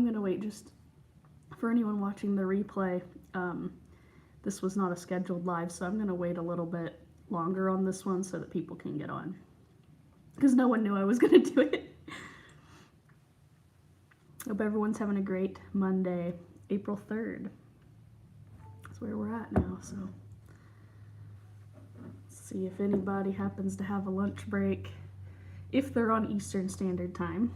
I'm gonna wait just for anyone watching the replay. This was not a scheduled live, so I'm gonna wait a little bit longer on this one so that people can get on, because no one knew I was gonna do it. Hope everyone's having a great Monday, April 3rd. That's where we're at now, so let's see if anybody happens to have a lunch break, if they're on Eastern Standard Time.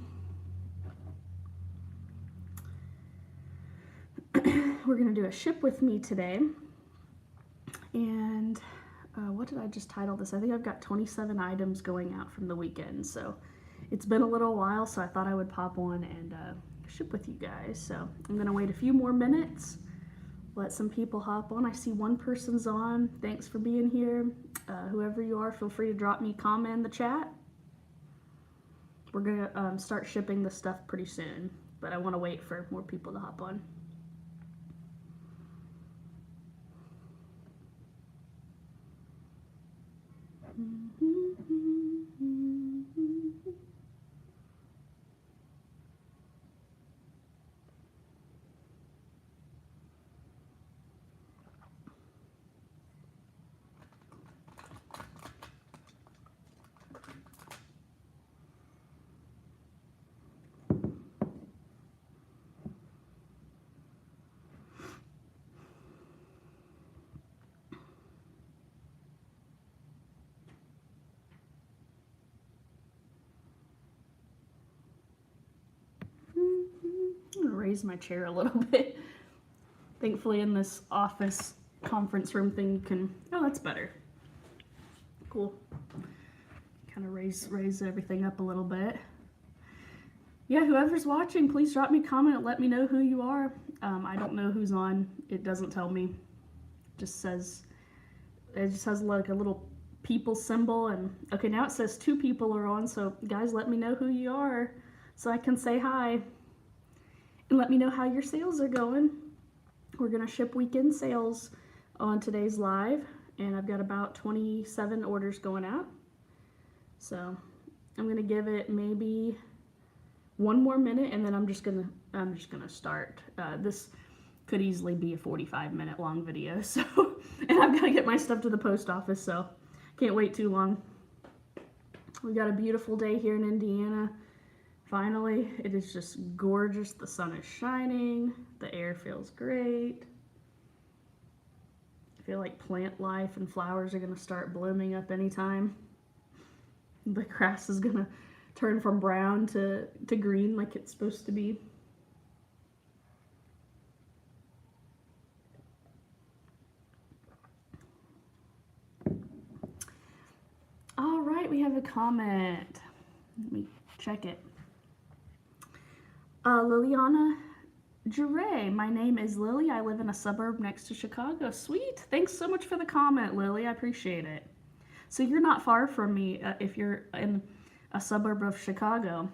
We're gonna do a ship with me today, and what did I just title this? I think I've got 27 items going out from the weekend, so it's been a little while, so I thought I would pop on and ship with you guys. So I'm gonna wait a few more minutes, let some people hop on. I see one person's on. Thanks for being here. Whoever you are, feel free to drop me a comment in the chat. We're gonna start shipping the stuff pretty soon, but I want to wait for more people to hop on. Raise my chair a little bit. Thankfully in this office conference room thing you can, oh, that's better. Cool. Kind of raise everything up a little bit. Yeah, whoever's watching, please drop me a comment and let me know who you are. I don't know who's on. It doesn't tell me. It just has like a little people symbol, and okay, now it says 2 people are on, so guys, let me know who you are so I can say hi. And let me know how your sales are going. We're gonna ship weekend sales on today's live, and I've got about 27 orders going out. So I'm gonna give it maybe 1 more minute, and then I'm just gonna start. This could easily be a 45-minute long video, so and I've got to get my stuff to the post office, so can't wait too long. We got a beautiful day here in Indiana. Finally, it is just gorgeous. The sun is shining. The air feels great. I feel like plant life and flowers are going to start blooming up anytime. The grass is going to turn from brown to green like it's supposed to be. All right, we have a comment. Let me check it. Liliana Jure, my name is Lily. I live in a suburb next to Chicago. Sweet. Thanks so much for the comment, Lily. I appreciate it. So you're not far from me if you're in a suburb of Chicago.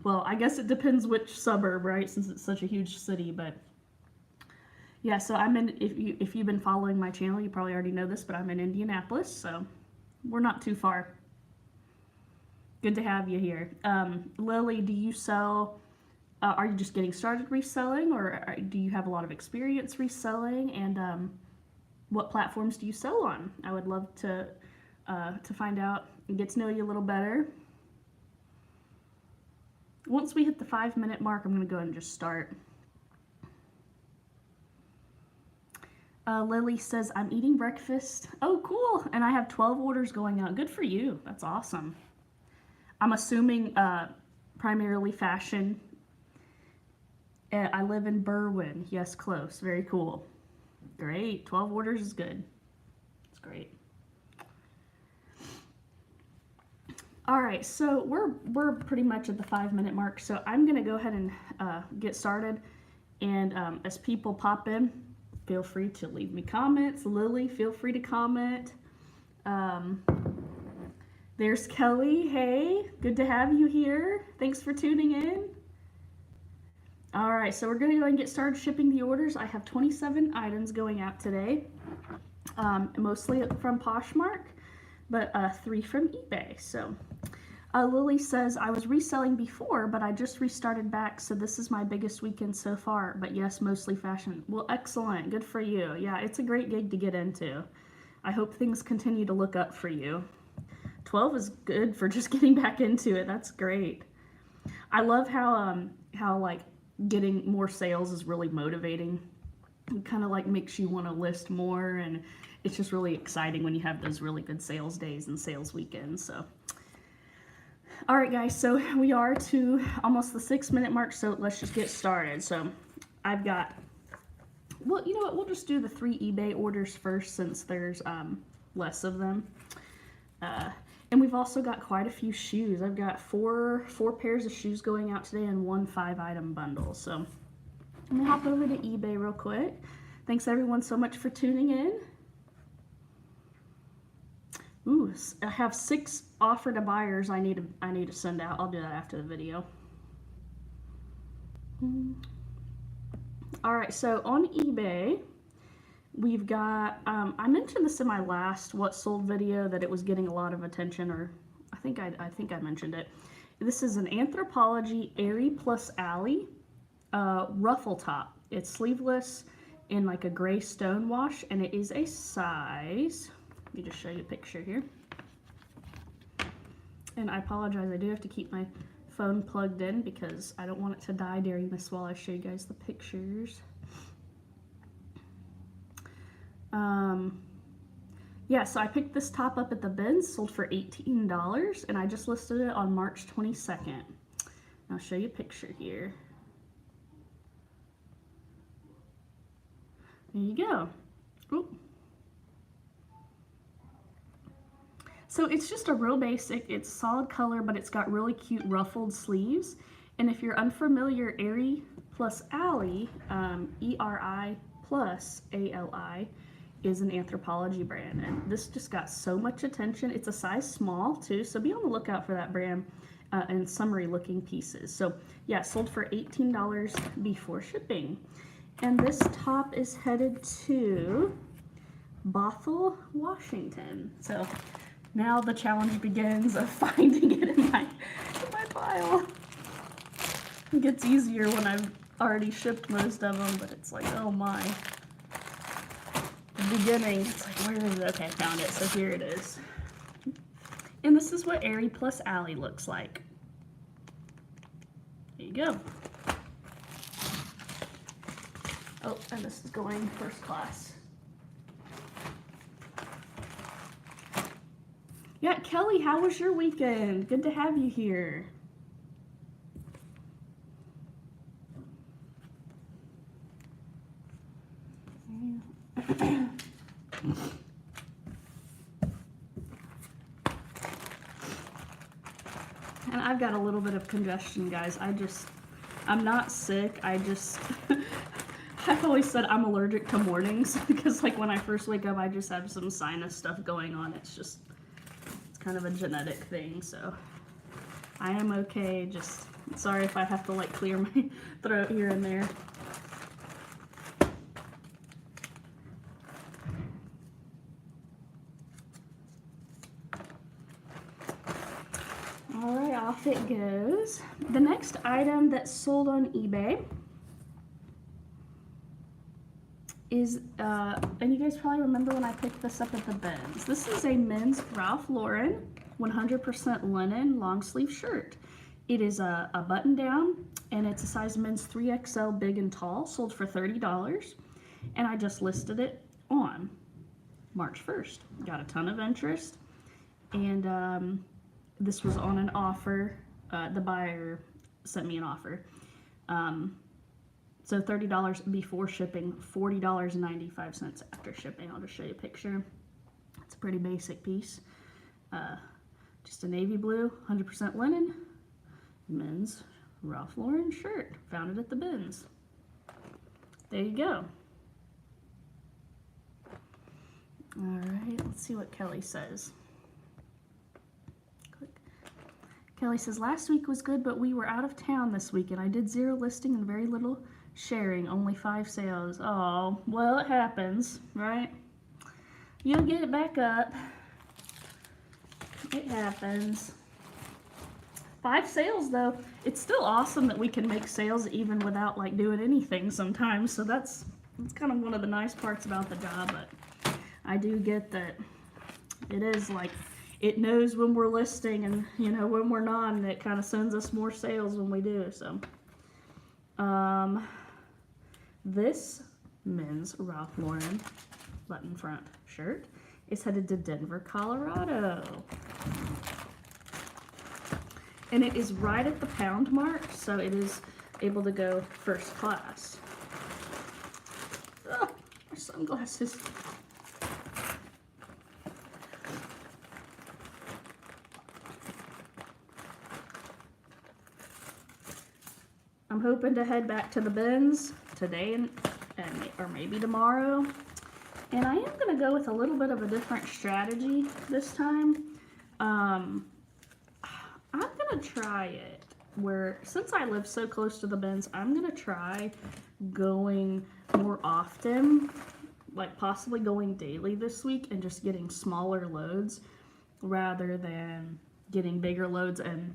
Well, I guess it depends which suburb, right? Since it's such a huge city, but yeah, so I'm in, if you've been following my channel, you probably already know this, but I'm in Indianapolis, so we're not too far. Good to have you here. Lily, do you sell... are you just getting started reselling, or do you have a lot of experience reselling? And what platforms do you sell on? I would love to find out and get to know you a little better. Once we hit the 5-minute mark, I'm going to go ahead and just start. Lily says, I'm eating breakfast. Oh, cool. And I have 12 orders going out. Good for you. That's awesome. I'm assuming primarily fashion. I live in Berwyn. Yes, close. Very cool. Great. 12 orders is good. It's great. All right, so we're pretty much at the 5-minute mark, so I'm going to go ahead and get started. And as people pop in, feel free to leave me comments. Lily, feel free to comment. There's Kelly. Hey, good to have you here. Thanks for tuning in. All right, so we're going to go ahead and get started shipping the orders. I have 27 items going out today, mostly from Poshmark, but 3 from eBay. So Lily says, I was reselling before, but I just restarted back, so this is my biggest weekend so far. But yes, mostly fashion. Well, excellent. Good for you. Yeah, it's a great gig to get into. I hope things continue to look up for you. 12 is good for just getting back into it. That's great. I love how like getting more sales is really motivating. It kind of like makes you want to list more, and it's just really exciting when you have those really good sales days and sales weekends. So all right, guys, so we are to almost the 6-minute mark, so let's just get started. So I've got, well, you know what, we'll just do the 3 eBay orders first since there's less of them. And we've also got quite a few shoes. I've got four pairs of shoes going out today and 1 5-item bundle. So I'm gonna hop over to eBay real quick. Thanks everyone so much for tuning in. Ooh, I have 6 offer to buyers I need to send out. I'll do that after the video. All right, so on eBay, we've got, I mentioned this in my last What Sold video that it was getting a lot of attention, or I think I mentioned it. This is an Anthropologie Airy Plus Alley ruffle top. It's sleeveless in like a gray stone wash, and it is a size, let me just show you a picture here. And I apologize, I do have to keep my phone plugged in because I don't want it to die during this while I show you guys the pictures. Yeah, so I picked this top up at the bins, sold for $18, and I just listed it on March 22nd. I'll show you a picture here. There you go. Oop. So it's just a real basic, it's solid color, but it's got really cute ruffled sleeves. And if you're unfamiliar, Airy Plus Alley, E-R-I plus A-L-I, is an Anthropologie brand. And this just got so much attention. It's a size small too, so be on the lookout for that brand and summery looking pieces. So yeah, sold for $18 before shipping. And this top is headed to Bothell, Washington. So now the challenge begins of finding it in my pile. It gets easier when I've already shipped most of them, but it's like, oh my. The beginning, it's like, where is it? Okay, I found it. So here it is. And this is what Airy Plus Alley looks like. There you go. Oh, and this is going first class. Yeah, Kelly, how was your weekend? Good to have you here. And I've got a little bit of congestion, guys. I'm not sick. I've always said I'm allergic to mornings because like when I first wake up, I just have some sinus stuff going on. It's kind of a genetic thing, so I am okay. Just sorry if I have to like clear my throat here and there. All right, off it goes. The next item that's sold on eBay is, and you guys probably remember when I picked this up at the bins. This is a men's Ralph Lauren 100% linen long sleeve shirt. It is a button down, and it's a size men's 3XL big and tall, sold for $30. And I just listed it on March 1st. Got a ton of interest, and this was on an offer. The buyer sent me an offer. So $30 before shipping, $40.95 after shipping. I'll just show you a picture. It's a pretty basic piece. Just a navy blue, 100% linen, men's Ralph Lauren shirt. Found it at the bins. There you go. All right, let's see what Kelly says. Kelly says, last week was good, but we were out of town this week, and I did 0 listing and very little sharing, only 5 sales. Oh, well, it happens, right? You'll get it back up. It happens. 5 sales though. It's still awesome that we can make sales even without like doing anything sometimes. So that's kind of one of the nice parts about the job. But I do get that it is like, it knows when we're listing and, you know, when we're not, and it kind of sends us more sales when we do. So, this men's Ralph Lauren button front shirt is headed to Denver, Colorado. And it is right at the pound mark, so it is able to go first class. Oh, my sunglasses. I'm hoping to head back to the bins today or maybe tomorrow. And I am going to go with a little bit of a different strategy this time. I'm going to try it where, since I live so close to the bins, I'm going to try going more often, like possibly going daily this week and just getting smaller loads rather than getting bigger loads and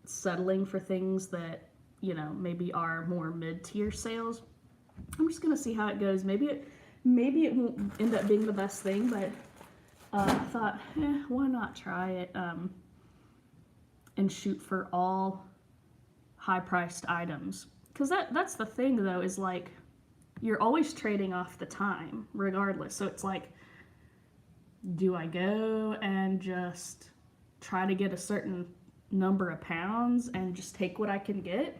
settling for things that, you know, maybe are more mid-tier sales. I'm just going to see how it goes. Maybe it won't end up being the best thing, but I thought, why not try it and shoot for all high-priced items. Because that's the thing, though, is like you're always trading off the time, regardless. So it's like, do I go and just try to get a certain number of pounds and just take what I can get?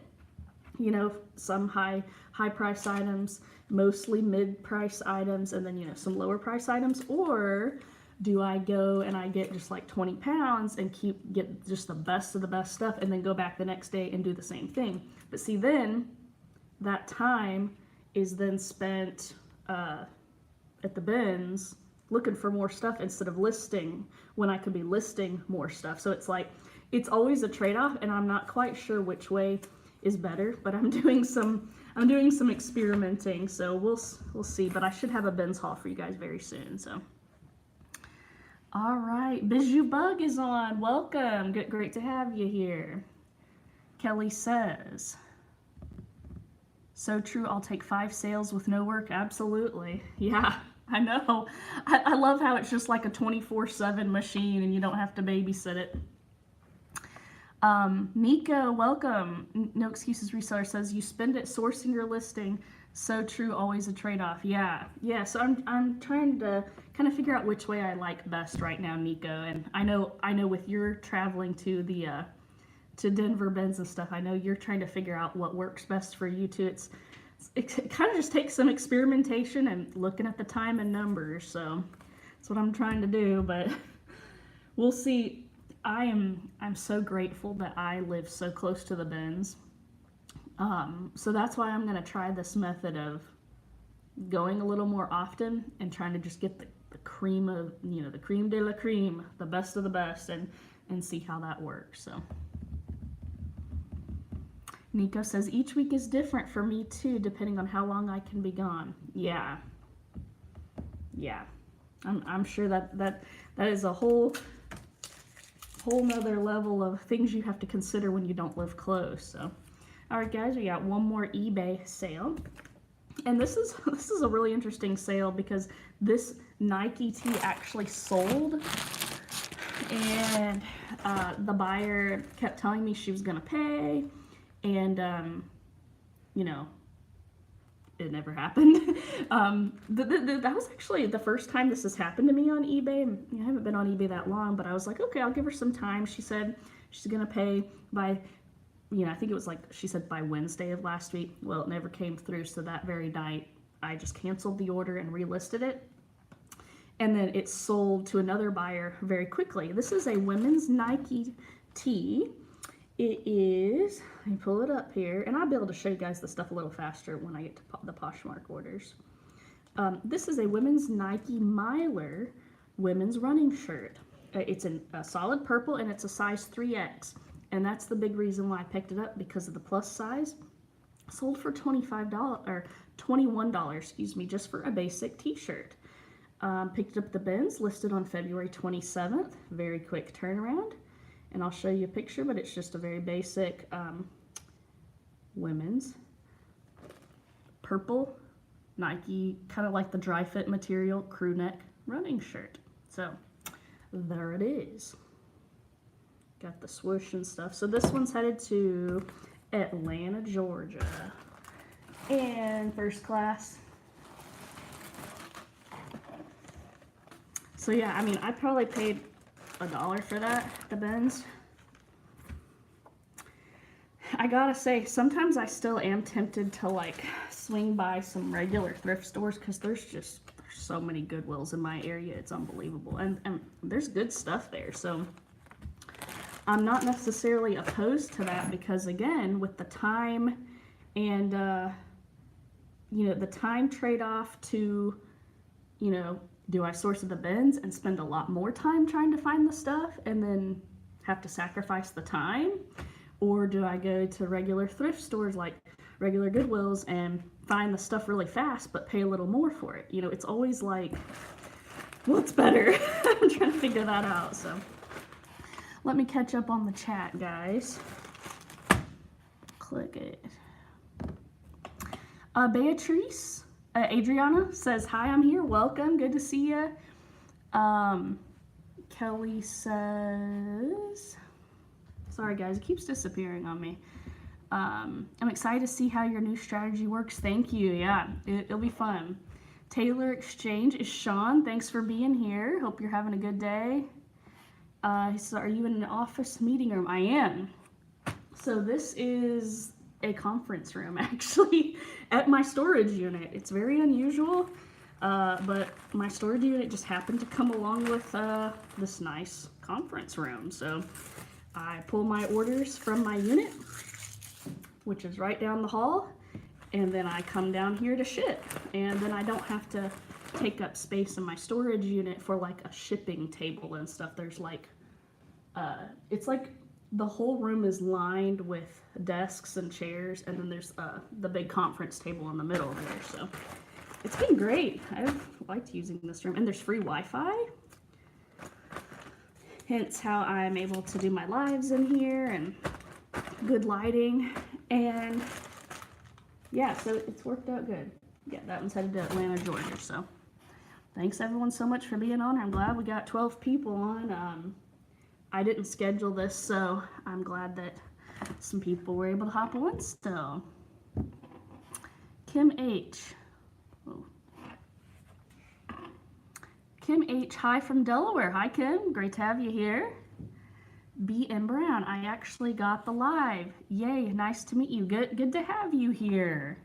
You know, some high price items, mostly mid price items, and then, you know, some lower price items. Or do I go and I get just like 20 pounds and get just the best of the best stuff and then go back the next day and do the same thing? But see, then that time is then spent at the bins looking for more stuff instead of listing when I could be listing more stuff. So it's like, it's always a trade-off, and I'm not quite sure which way is better, but I'm doing some experimenting, so we'll see. But I should have a bins haul for you guys very soon. So, all right, Bijou Bug is on. Welcome. Great to have you here. Kelly says, so true. I'll take 5 sales with no work. Absolutely. Yeah, I know. I love how it's just like a 24/7 machine, and you don't have to babysit it. Nico, welcome. No Excuses Reseller says, you spend it sourcing your listing. So true, always a trade-off. Yeah. So I'm trying to kind of figure out which way I like best right now, Nico. And I know with your traveling to the to Denver bins and stuff, I know you're trying to figure out what works best for you too. It kind of just takes some experimentation and looking at the time and numbers. So that's what I'm trying to do, but we'll see. I'm so grateful that I live so close to the bins. So that's why I'm going to try this method of going a little more often and trying to just get the cream of, you know, the cream de la cream, the best of the best, and see how that works. So Nico says, each week is different for me too, depending on how long I can be gone. Yeah. I'm sure that is a whole nother level of things you have to consider when you don't live close. So, all right, guys, we got one more eBay sale, and this is a really interesting sale because this Nike tee actually sold, and the buyer kept telling me she was gonna pay, and you know, it never happened. That was actually the first time this has happened to me on eBay. I haven't been on eBay that long, but I was like, okay, I'll give her some time. She said she's going to pay by, you know, I think it was like, she said by Wednesday of last week. Well, it never came through, so that very night, I just canceled the order and relisted it. And then it sold to another buyer very quickly. This is a women's Nike tee. It is, let me pull it up here, and I'll be able to show you guys the stuff a little faster when I get to the Poshmark orders. This is a women's Nike Miler women's running shirt. It's in a solid purple, and it's a size 3X, and that's the big reason why I picked it up, because of the plus size. Sold for $25 or $21, excuse me, just for a basic t-shirt. Picked up the bins, listed on February 27th. Very quick turnaround. and I'll show you a picture, but it's just a very basic women's purple Nike, kind of like the dry fit material, crew neck running shirt. So there it is. Got the swoosh and stuff. So this one's headed to Atlanta, Georgia. And first class. So yeah, I mean, I probably paid $1 for that, the Benz. I gotta say, sometimes I still am tempted to like swing by some regular thrift stores because there's so many Goodwills in my area. It's unbelievable. And there's good stuff there. So I'm not necessarily opposed to that because, again, with the time and, you know, the time trade-off to, you know, do I source at the bins and spend a lot more time trying to find the stuff and then have to sacrifice the time? Or do I go to regular thrift stores like regular Goodwills and find the stuff really fast but pay a little more for it? You know, it's always like, what's better? I'm trying to figure that out, so. Let me catch up on the chat, guys. Click it. Beatrice, Adriana says, hi, I'm here. Welcome. Good to see you. Kelly says, sorry, guys. It keeps disappearing on me. I'm excited to see how your new strategy works. Thank you. Yeah, it'll be fun. Taylor Exchange is Sean. Thanks for being here. Hope you're having a good day. He said, are you in an office meeting room? I am. So this is a conference room, actually, at my storage unit. It's very unusual, but my storage unit just happened to come along with this nice conference room. So I pull my orders from my unit, which is right down the hall, and then I come down here to ship. And then I don't have to take up space in my storage unit for like a shipping table and stuff. There's like, it's like the whole room is lined with desks and chairs, and then there's the big conference table in the middle there. So it's been great. I've liked using this room, and there's free Wi-Fi. Hence how I'm able to do my lives in here, and good lighting, and yeah, so it's worked out good. Yeah, that one's headed to Atlanta, Georgia. So thanks everyone so much for being on. I'm glad we got 12 people on. I didn't schedule this, so I'm glad that some people were able to hop on still. Kim H. Oh. Kim H. Hi from Delaware. Hi, Kim. Great to have you here. B.M. Brown. I actually got the live. Yay. Nice to meet you. Good to have you here.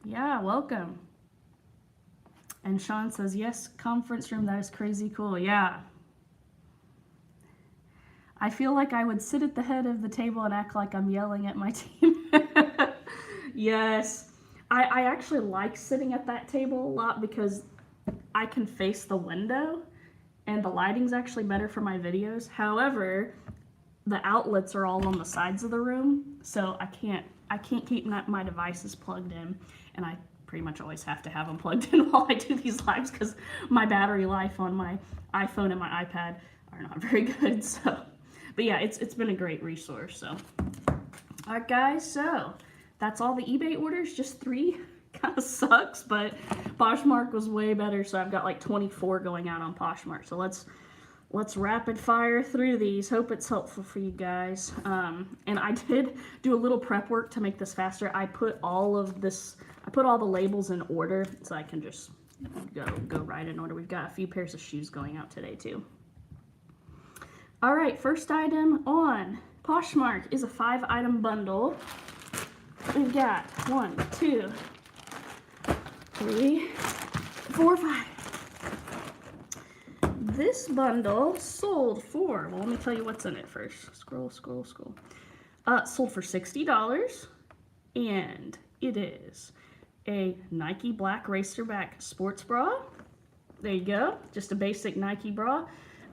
Yeah, welcome. And Sean says, yes, conference room. That is crazy cool. Yeah. I feel like I would sit at the head of the table and act like I'm yelling at my team. Yes. I actually like sitting at that table a lot because I can face the window and the lighting's actually better for my videos. However, the outlets are all on the sides of the room, so I can't keep my devices plugged in, and I pretty much always have to have them plugged in while I do these lives because my battery life on my iPhone and my iPad are not very good. So, but yeah, it's been a great resource. So, all right, guys. So that's all the eBay orders. Just 3. Kind of sucks, but Poshmark was way better. So I've got like 24 going out on Poshmark. So let's rapid fire through these. Hope it's helpful for you guys. And I did do a little prep work to make this faster. I put all the labels in order so I can just go right in order. We've got a few pairs of shoes going out today too. All right, first item on Poshmark is a 5-item bundle. We've got 1, 2, 3, 4, 5. This bundle sold for, well, let me tell you what's in it first. Scroll. Sold for $60, and it is a Nike black racerback sports bra. There you go, just a basic Nike bra.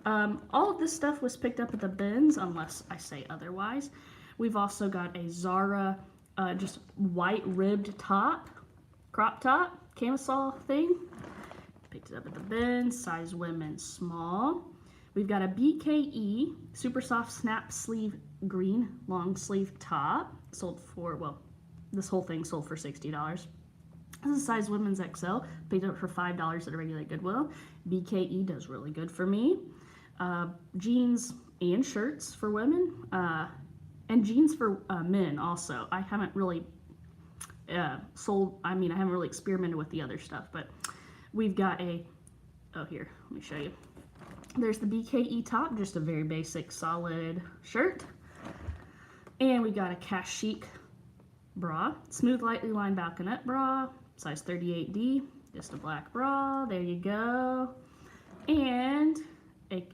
All of this stuff was picked up at the bins, unless I say otherwise. We've also got a Zara just white ribbed top, crop top, camisole thing. Picked it up at the bin, size women small. We've got a BKE Super Soft Snap Sleeve Green Long Sleeve Top. Sold for, well, this whole thing sold for $60. This is size women's XL. Picked it up for $5 at a regular Goodwill. BKE does really good for me. Jeans and shirts for women. And jeans for men also. I haven't really I haven't really experimented with the other stuff, but we've got here, let me show you. There's the BKE top, just a very basic solid shirt. And we got a Cash Chic bra, smooth lightly lined balconette bra, size 38D, just a black bra, there you go. And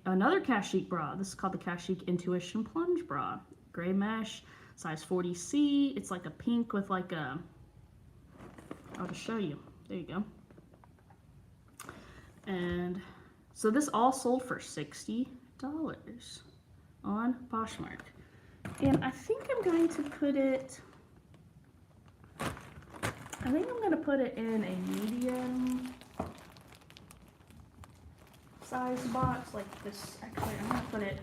another Cash Chic bra, this is called the Cash Chic Intuition Plunge Bra, gray mesh, size 40C, it's like a pink with like a, I'll just show you, there you go. And so this all sold for $60 on Poshmark. And I think I'm going to put it, in a medium size box like this. Actually, I'm going to put it,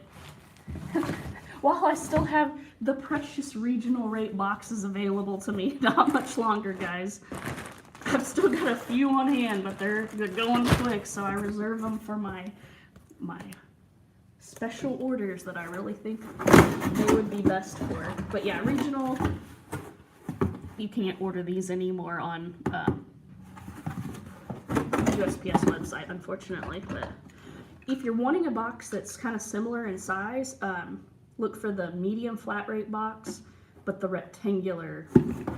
while I still have the precious regional rate boxes available to me, not much longer, guys. I've still got a few on hand, but they're going quick, so I reserve them for my special orders that I really think they would be best for. But yeah, regional, you can't order these anymore on USPS website, unfortunately. But if you're wanting a box that's kind of similar in size, look for the medium flat rate box, but the rectangular,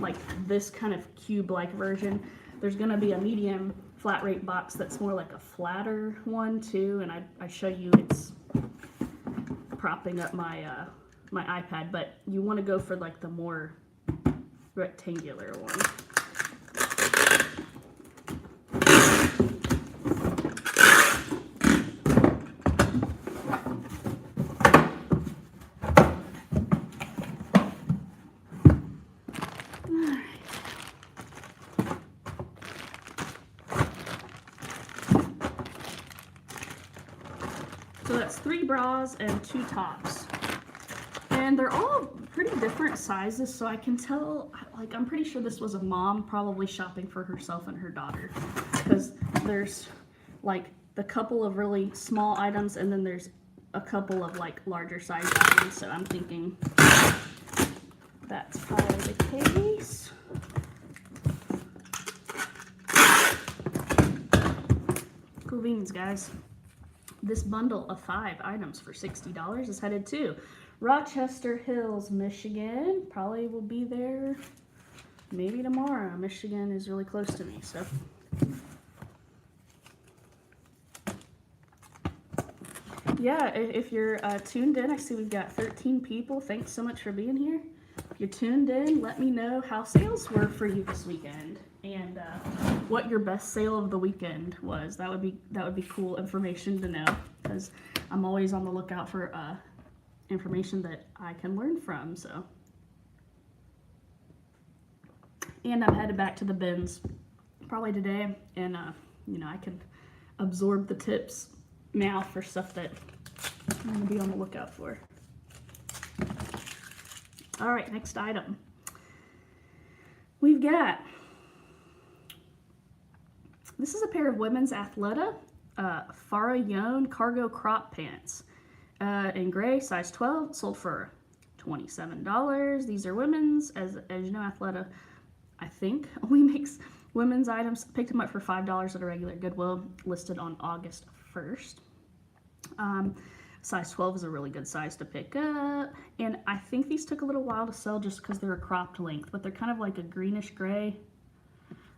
like this kind of cube-like version. There's going to be a medium flat rate box that's more like a flatter one too, and I show you, it's propping up my my iPad, but you want to go for like the more rectangular one. So that's 3 bras and 2 tops. And they're all pretty different sizes, so I can tell, like, I'm pretty sure this was a mom probably shopping for herself and her daughter. Because there's, like, the couple of really small items, and then there's a couple of, like, larger size items. So I'm thinking that's probably the case. Cool beans, guys. This bundle of 5 items for $60 is headed to Rochester Hills, Michigan. Probably will be there maybe tomorrow. Michigan is really close to me, so. Yeah, if you're tuned in, I see we've got 13 people. Thanks so much for being here. If you're tuned in, let me know how sales were for you this weekend and what your best sale of the weekend was. That would be cool information to know, because I'm always on the lookout for information that I can learn from. So, and I'm headed back to the bins probably today, and you know, I can absorb the tips now for stuff that I'm gonna be on the lookout for. All right, next item. We've got, this is a pair of women's Athleta Farallon cargo crop pants in gray, size 12, sold for $27. These are women's, as you know, Athleta, I think, only makes women's items. Picked them up for $5 at a regular Goodwill, listed on August 1st. Size 12 is a really good size to pick up, and I think these took a little while to sell just because they're a cropped length, but they're kind of like a greenish gray.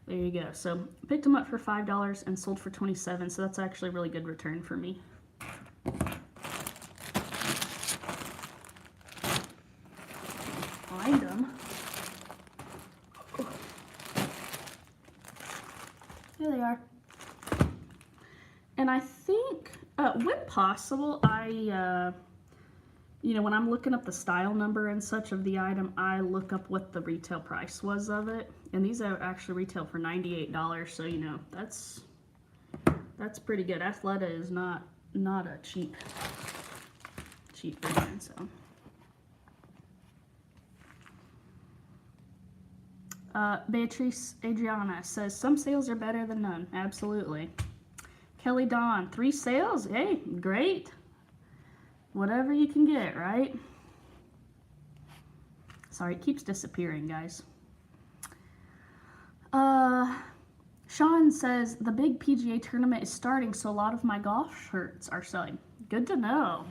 There you go. So picked them up for $5 and sold for $27, so that's actually a really good return for me. Find them. Here they are. And I think, when possible, you know, when I'm looking up the style number and such of the item, I look up what the retail price was of it. And these are actually retail for $98, so, you know, that's pretty good. Athleta is not not a cheap version, so. Beatrice Adriana says, some sales are better than none. Absolutely. Kelly Dawn, 3 sales? Hey, great. Whatever you can get, right? Sorry, it keeps disappearing, guys. Sean says, the big PGA tournament is starting, so a lot of my golf shirts are selling. Good to know.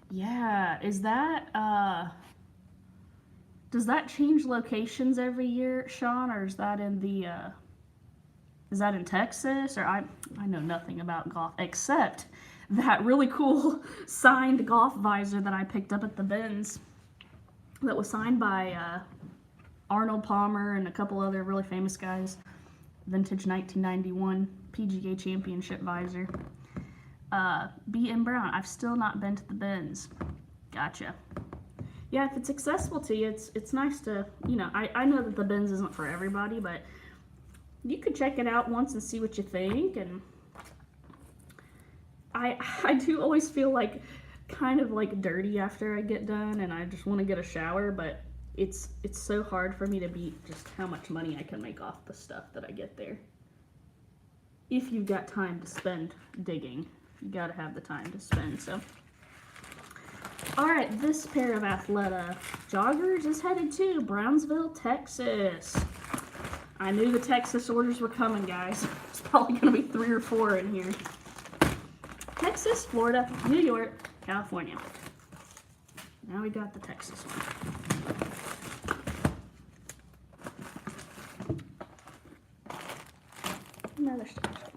Yeah, is that, does that change locations every year, Sean, or is that in the, is that in Texas? Or I know nothing about golf except that really cool signed golf visor that I picked up at the bins that was signed by Arnold Palmer and a couple other really famous guys. Vintage 1991 PGA Championship visor. B.M. Brown, I've still not been to the bins. Gotcha. Yeah, if it's accessible to you, it's nice to, you know, I know that the bins isn't for everybody, but you could check it out once and see what you think. And I do always feel like kind of like dirty after I get done and I just want to get a shower, but it's so hard for me to beat just how much money I can make off the stuff that I get there. If you've got time to spend digging, you gotta have the time to spend, so. Alright, this pair of Athleta joggers is headed to Brownsville, Texas. I knew the Texas orders were coming, guys. There's probably gonna be 3 or 4 in here. Texas, Florida, New York, California. Now we got the Texas one. Another stuff.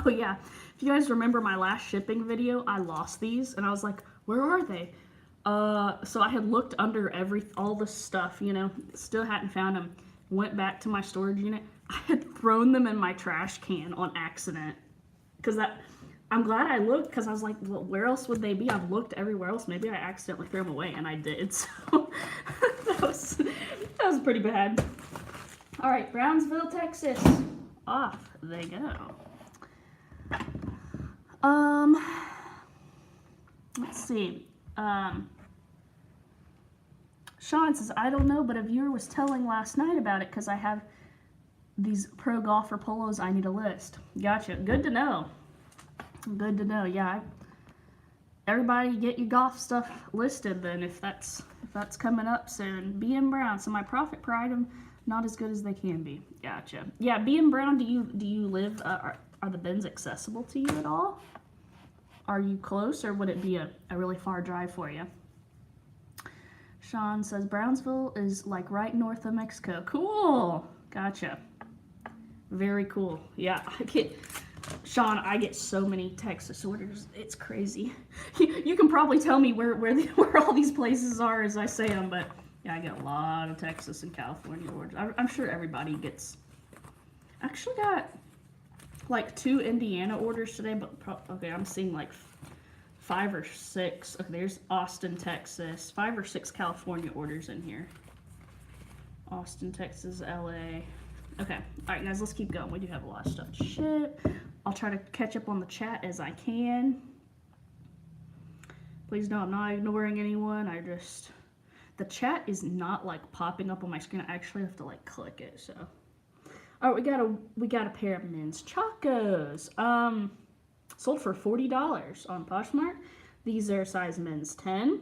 Oh yeah, if you guys remember my last shipping video, I lost these and I was like, where are they? So I had looked under all the stuff, you know, still hadn't found them. Went back to my storage unit. I had thrown them in my trash can on accident. I'm glad I looked because I was like, well, where else would they be? I've looked everywhere else. Maybe I accidentally threw them away, and I did. So that was pretty bad. All right, Brownsville, Texas. Off they go. Let's see. Sean says, I don't know, but a viewer was telling last night about it because I have these pro golfer polos I need a list. Gotcha. Good to know. Good to know. Yeah. Everybody get your golf stuff listed then if that's coming up soon. B.M. Brown. So my profit per item not as good as they can be. Gotcha. Yeah, B.M. Brown, do you live, are the bins accessible to you at all? Are you close, or would it be a really far drive for you? Sean says, Brownsville is like right north of Mexico. Cool. Gotcha. Very cool. Yeah, Sean, I get so many Texas orders. It's crazy. You can probably tell me where all these places are as I say them, but yeah, I get a lot of Texas and California orders. I'm sure everybody gets. I actually got like 2 Indiana orders today, but okay, I'm seeing like 5 or 6. Okay, there's Austin, Texas. 5 or 6 California orders in here. Austin, Texas, LA. Okay, all right, guys, let's keep going. We do have a lot of stuff to ship. I'll try to catch up on the chat as I can. Please know I'm not ignoring anyone. The chat is not like popping up on my screen. I actually have to like click it. So, all right, we got a pair of men's Chacos. Sold for $40 on Poshmark. These are size men's 10.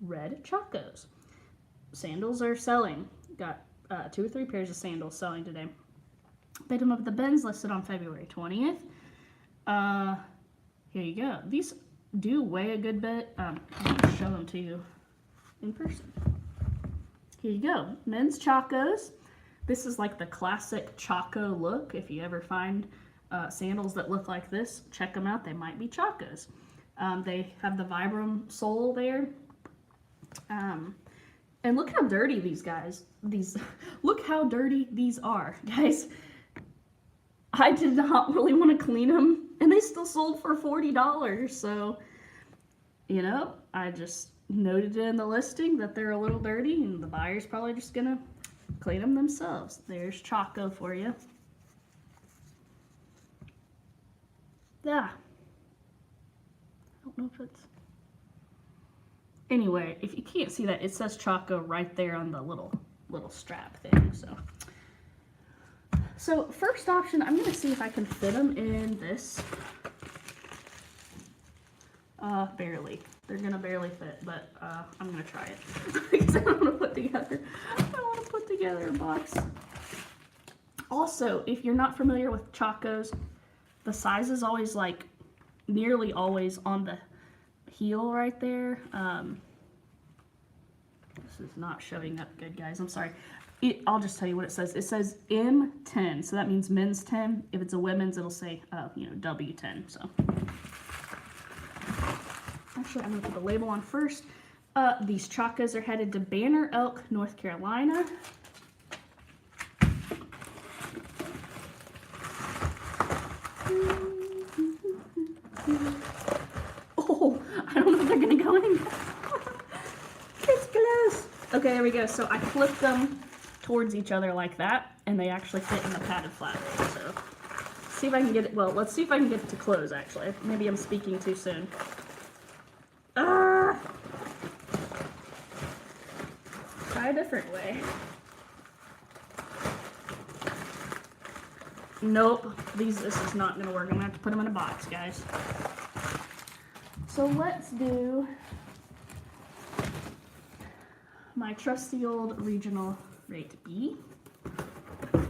Red Chacos. Sandals are selling. Got 2 or 3 pairs of sandals selling today. Picked them up at the bins, listed on February 20th. Here you go. These do weigh a good bit. I'll show them to you in person. Here you go. Men's Chacos. This is like the classic Chaco look. If you ever find sandals that look like this, check them out. They might be Chacos. They have the Vibram sole there. And look how dirty look how dirty these are, guys. I did not really want to clean them, and they still sold for $40. So, you know, I just noted in the listing that they're a little dirty, and the buyer's probably just gonna clean them themselves. There's Chaco for you. Yeah, know if it's... Anyway, if you can't see that, it says Choco right there on the little strap thing, So first option, I'm going to see if I can fit them in this. Barely. They're going to barely fit, but I'm going to try it. Because I don't want to put together a box. Also, if you're not familiar with Chacos, the size is always like nearly always on the heel right there. This is not showing up good, guys. I'm sorry. I'll just tell you what it says. It says M10, so that means men's 10. If it's a women's, it'll say, W10. So, actually, I'm going to put the label on first. These Chacos are headed to Banner Elk, North Carolina. Oh, I don't know if they're going to go in. It's close. Okay, there we go. So I flipped them towards each other like that, and they actually fit in the padded flat. So see if I can get it. Well, let's see if I can get it to close, actually. Maybe I'm speaking too soon. Try a different way. Nope, this is not going to work. I'm going to have to put them in a box, guys. So let's do my trusty old regional rate B. I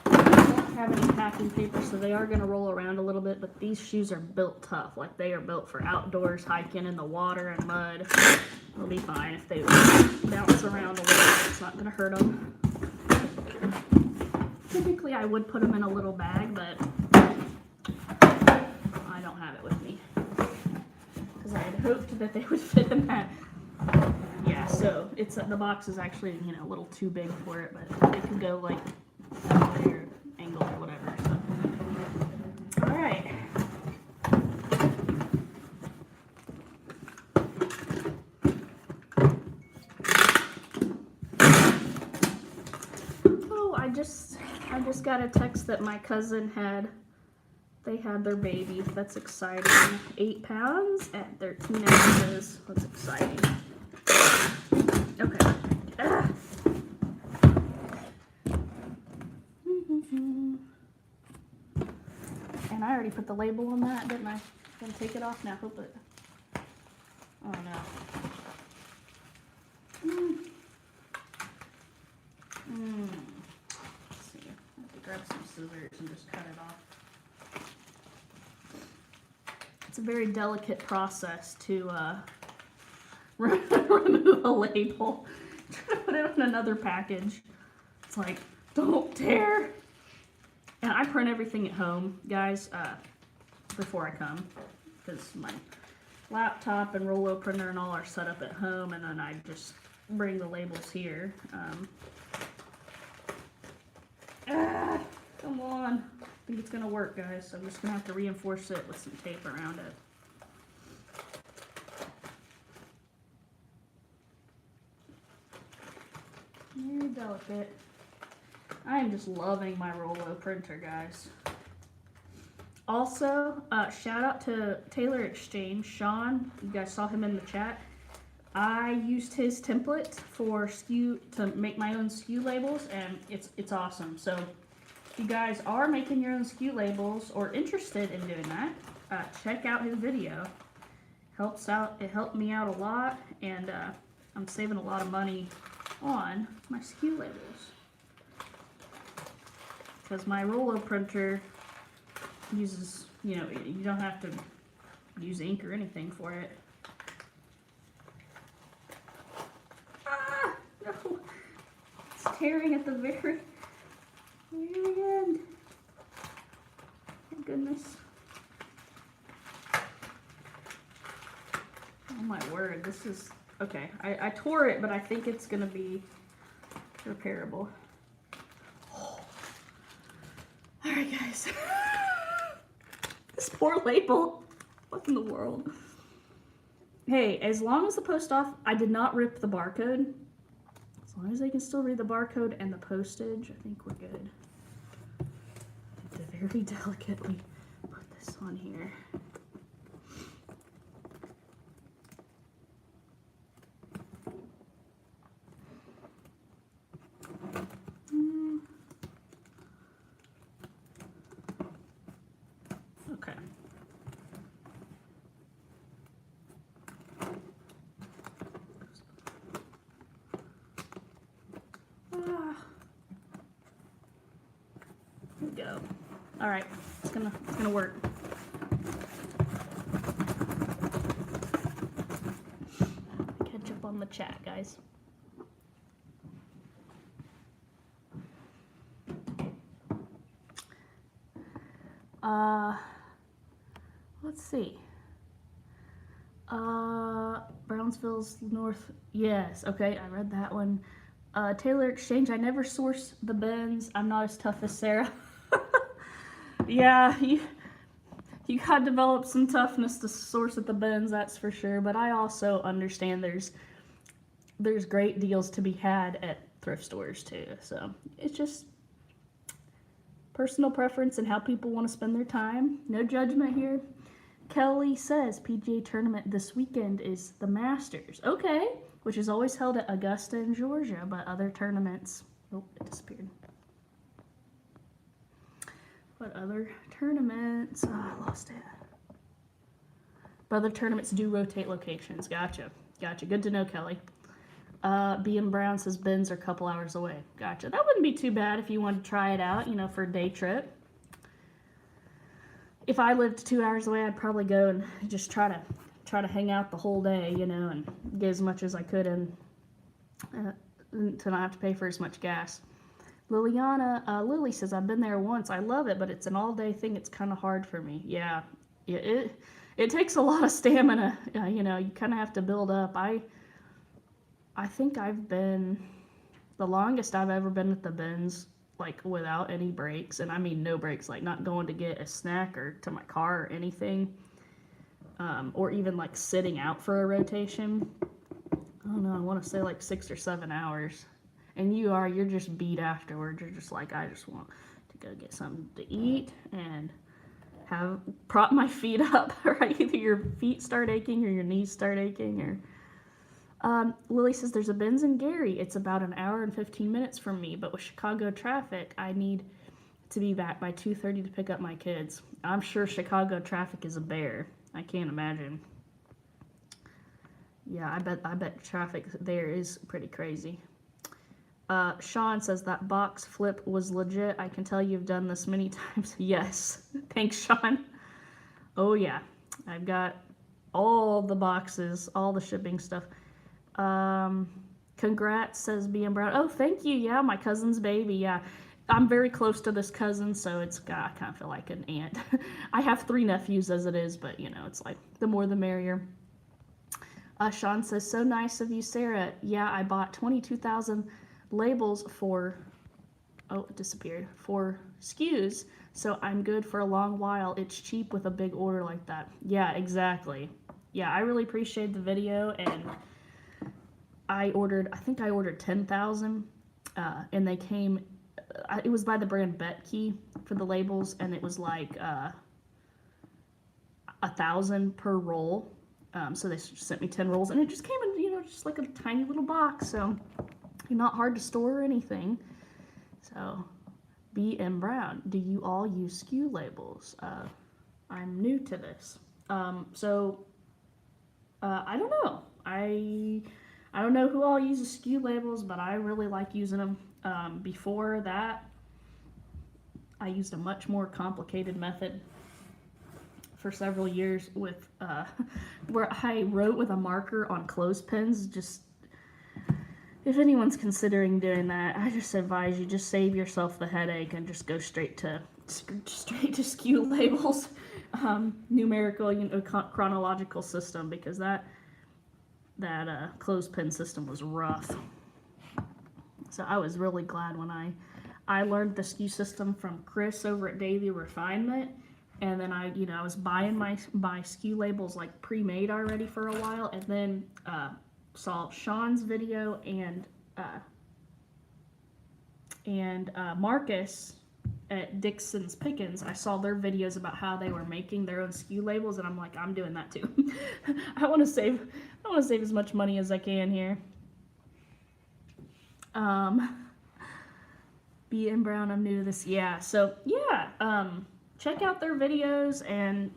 don't have any packing paper, so they are going to roll around a little bit, but these shoes are built tough. Like, they are built for outdoors, hiking in the water and mud. They'll be fine if they bounce around a little bit. It's not going to hurt them. Typically, I would put them in a little bag, but I don't have it with me. Because I had hoped that they would fit in that. Yeah, so it's the box is actually, a little too big for it, but it could go like that way or angle or whatever. So. All right. Oh, I just got a text that my cousin they had their baby. That's exciting. 8 pounds at 13 ounces. That's exciting. Okay. And I already put the label on that, didn't I? Gonna take it off now. Hope it. Oh no. Let's see. I have to grab some scissors and just cut it off. It's a very delicate process to remove a label. Try to put it on another package. It's like, don't tear. And I print everything at home, guys, before I come. Because my laptop and Rollo printer and all are set up at home, and then I just bring the labels here. Come on. I think it's going to work, guys. So I'm just going to have to reinforce it with some tape around it. Very delicate. I am just loving my Rollo printer, guys. Also, shout out to Taylor Exchange, Sean. You guys saw him in the chat. I used his template to make my own SKU labels, and it's awesome. So if you guys are making your own SKU labels or interested in doing that, check out his video. It helped me out a lot, and I'm saving a lot of money on my SKU labels. Because my Rollo printer uses, you don't have to use ink or anything for it. No. It's tearing at the very end. Oh goodness. Oh my word, this is, okay. I tore it, but I think it's gonna be repairable. Alright guys. This poor label. What in the world? Hey, as long as the post off, I did not rip the barcode. As long as they can still read the barcode and the postage, I think we're good. I have to very delicately put this on here. Okay. Here we go. All right, it's gonna work. Catch up on the chat, guys. Let's see. Brownsville's north. Yes, okay, I read that one. Taylor Exchange, I never source the bins. I'm not as tough as Sarah. Yeah, you gotta develop some toughness to source at the bins, that's for sure. But I also understand there's great deals to be had at thrift stores too. So it's just personal preference and how people want to spend their time. No judgment here. Kelly says PGA tournament this weekend is the Masters. Okay, which is always held at Augusta in Georgia, but other tournaments. Oh, it disappeared. What other tournaments? Oh, I lost it. But other tournaments do rotate locations. Gotcha. Gotcha. Good to know, Kelly. B.M. Brown says bins are a couple hours away. Gotcha. That wouldn't be too bad if you wanted to try it out, you know, for a day trip. If I lived 2 hours away, I'd probably go and just try to hang out the whole day, you know, and get as much as I could in to not have to pay for as much gas. Lily says, I've been there once. I love it, but it's an all-day thing. It's kind of hard for me. Yeah, it takes a lot of stamina. You know, you kind of have to build up. I think I've been, the longest I've ever been at the bins, like without any breaks, and I mean no breaks, like not going to get a snack or to my car or anything, or even like sitting out for a rotation. I don't know, I want to say like 6 or 7 hours. And you're just beat afterwards. You're just like, I just want to go get something to eat and prop my feet up, right? Either your feet start aching or your knees start aching. Or Lily says, there's a Ben's in Gary. It's about an hour and 15 minutes from me, but with Chicago traffic, I need to be back by 2:30 to pick up my kids. I'm sure Chicago traffic is a bear. I can't imagine. Yeah, I bet traffic there is pretty crazy. Sean says that box flip was legit. I can tell you've done this many times. Yes. Thanks, Sean. Oh, yeah. I've got all the boxes, all the shipping stuff. Congrats, says B.M. Brown. Oh, thank you. Yeah, my cousin's baby. Yeah. I'm very close to this cousin, so I kind of feel like an aunt. I have 3 nephews as it is, but, you know, it's like the more the merrier. Sean says, so nice of you, Sarah. Yeah, I bought 22,000 labels for, oh, it disappeared, for SKUs, so I'm good for a long while. It's cheap with a big order like that. Yeah, exactly. Yeah, I really appreciate the video, and I think I ordered 10,000, and they came, it was by the brand Betke for the labels, and it was like 1,000 per roll. So they sent me 10 rolls, and it just came in, you know, just like a tiny little box, so not hard to store or anything. So, B.M. Brown, do you all use SKU labels? I'm new to this. I don't know. I don't know who all uses SKU labels, but I really like using them. Before that, I used a much more complicated method for several years with where I wrote with a marker on clothespins. Just, if anyone's considering doing that, I just advise you just save yourself the headache and just go straight to SKU labels, numerical, you know, chronological system, because that clothespin system was rough. So I was really glad when I learned the SKU system from Chris over at Daily Refinement. And then I was buying my SKU labels like pre-made already for a while, and then saw Sean's video and Marcus at Dixon's Pickens. I saw their videos about how they were making their own SKU labels, and I'm like, I'm doing that too. I want to save as much money as I can here. B.M. Brown, I'm new to this. Yeah, so yeah. check out their videos, and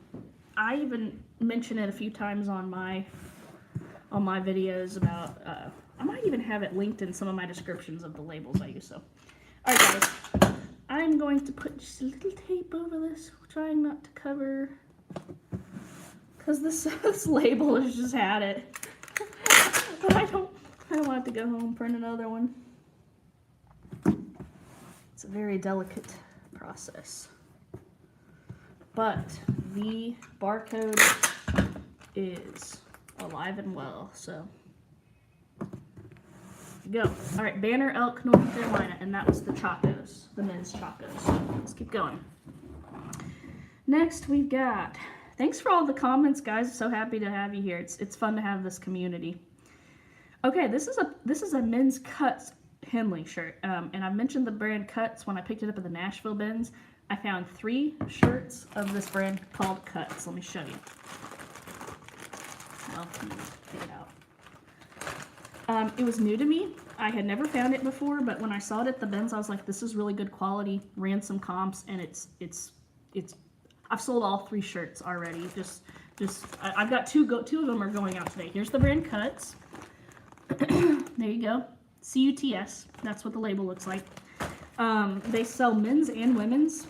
I even mention it a few times on my videos about, I might even have it linked in some of my descriptions of the labels I use. So, alright guys, I'm going to put just a little tape over this, trying not to cover, because this label has just had it. But I don't want to go home, print another one. It's a very delicate process. But the barcode is alive and well, so go. All right, Banner Elk, North Carolina, and that was the Chacos, the men's Chacos. Let's keep going. Next, we've got, thanks for all the comments, guys. So happy to have you here. It's fun to have this community. Okay, this is a men's Cuts Henley shirt, and I mentioned the brand Cuts when I picked it up at the Nashville bins. I found 3 shirts of this brand called Cuts. Let me show you. Well, let me get it out. It was new to me. I had never found it before, but when I saw it at the bins, I was like, this is really good quality. Ran some comps, and it's I've sold all 3 shirts already. I've got two of them are going out today. Here's the brand Cuts. There you go. CUTS. That's what the label looks like. They sell men's and women's.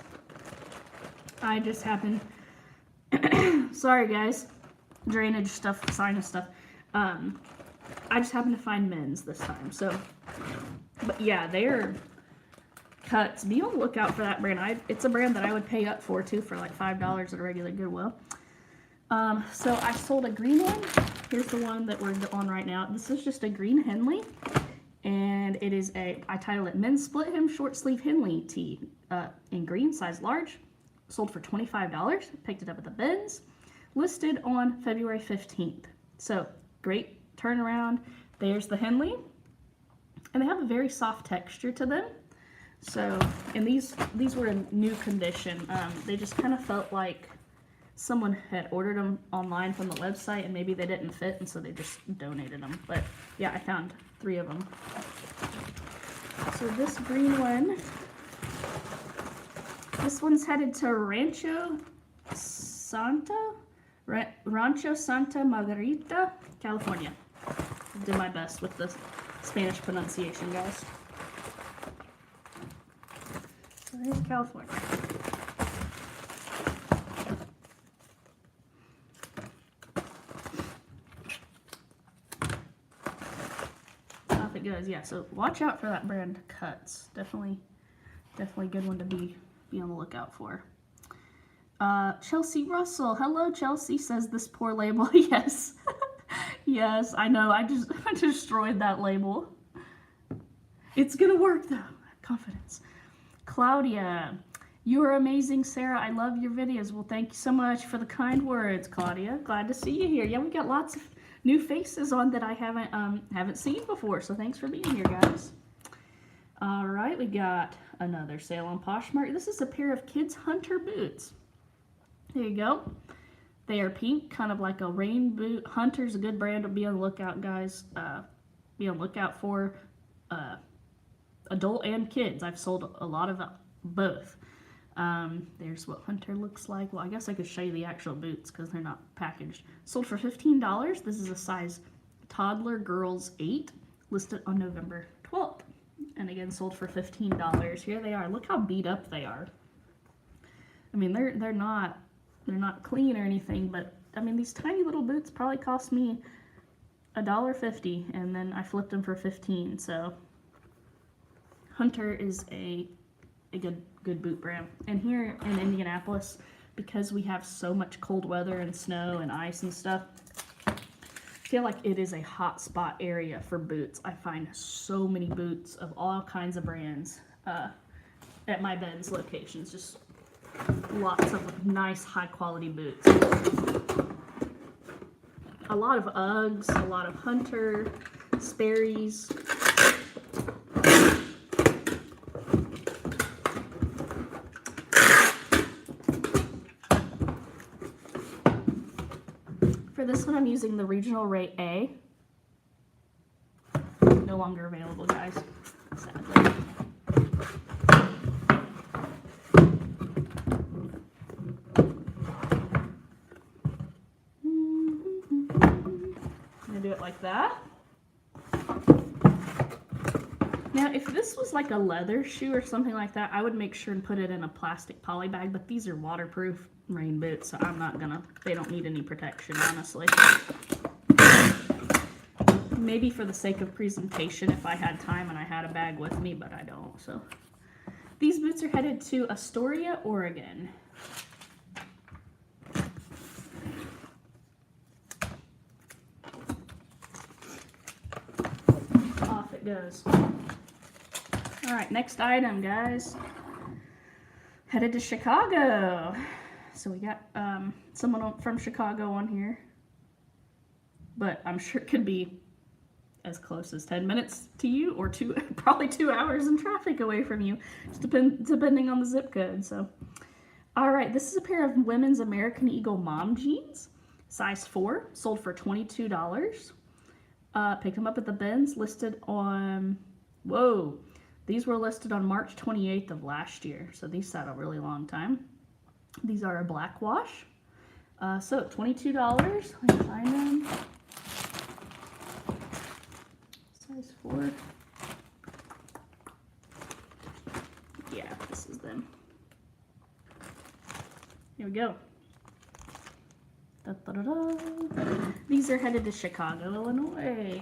I just happened, sorry guys, drainage stuff, sinus stuff. I just happened to find men's this time. So, but yeah, they're Cuts. Be on the lookout for that brand. It's a brand that I would pay up for too, for like $5 at a regular Goodwill. So I sold a green one. Here's the one that we're on right now. This is just a green Henley. And it is I titled it Men's Split Hem Short Sleeve Henley Tee in green, size large. Sold for $25. Picked it up at the bins. Listed on February 15th. So, great turnaround. There's the Henley. And they have a very soft texture to them. So, and these were in new condition. They just kind of felt like someone had ordered them online from the website and maybe they didn't fit, and so they just donated them. But yeah, I found 3 of them. So this green one, this one's headed to Rancho Santa Margarita, California. I did my best with the Spanish pronunciation, guys. So there's California. It goes, yeah, so watch out for that brand Cuts. Definitely good one to be on the lookout for. Chelsea Russell, hello Chelsea, says this poor label. Yes. Yes, I know, I destroyed that label. It's gonna work though, confidence. Claudia, you are amazing, Sarah. I love your videos. Well, thank you so much for the kind words, Claudia. Glad to see you here. Yeah, we got lots of new faces on that I haven't seen before, so thanks for being here, guys. All right, we got another sale on Poshmark. This is a pair of kids' hunter boots. There you go. They are pink, kind of like a rain boot. Hunter's a good brand to be on the lookout, guys. Be on the lookout for adult and kids. I've sold a lot of both. There's what Hunter looks like. Well, I guess I could show you the actual boots because they're not packaged. Sold for $15. This is a size toddler girls 8, listed on November 12th. And again, sold for $15. Here they are. Look how beat up they are. I mean, they're not clean or anything, but I mean, these tiny little boots probably cost me $1.50, and then I flipped them for $15. So Hunter is a good boot brand. And here in Indianapolis, because we have so much cold weather and snow and ice and stuff, I feel like it is a hot spot area for boots. I find so many boots of all kinds of brands at my Ben's locations. Just lots of nice high quality boots. A lot of Uggs, a lot of Hunter, Sperry's. For this one, I'm using the regional rate A. No longer available, guys, sadly. like that. Now, if this was like a leather shoe or something like that, I would make sure and put it in a plastic poly bag, but these are waterproof rain boots, so I'm not gonna, they don't need any protection, honestly. Maybe for the sake of presentation if I had time and I had a bag with me, but I don't, so. These boots are headed to Astoria, Oregon. Off it goes. All right, next item, guys. Headed to Chicago. So we got someone from Chicago on here, but I'm sure it could be as close as 10 minutes to you, or probably 2 hours in traffic away from you, just depending on the zip code. So, all right, this is a pair of women's American Eagle mom jeans, size 4, sold for $22. Picked them up at the bins, listed on, whoa, these were listed on March 28th of last year, so these sat a really long time. These are a black wash, so $22. Let me find them. Size 4. Yeah, this is them. Here we go. Da, da, da, da. These are headed to Chicago, Illinois.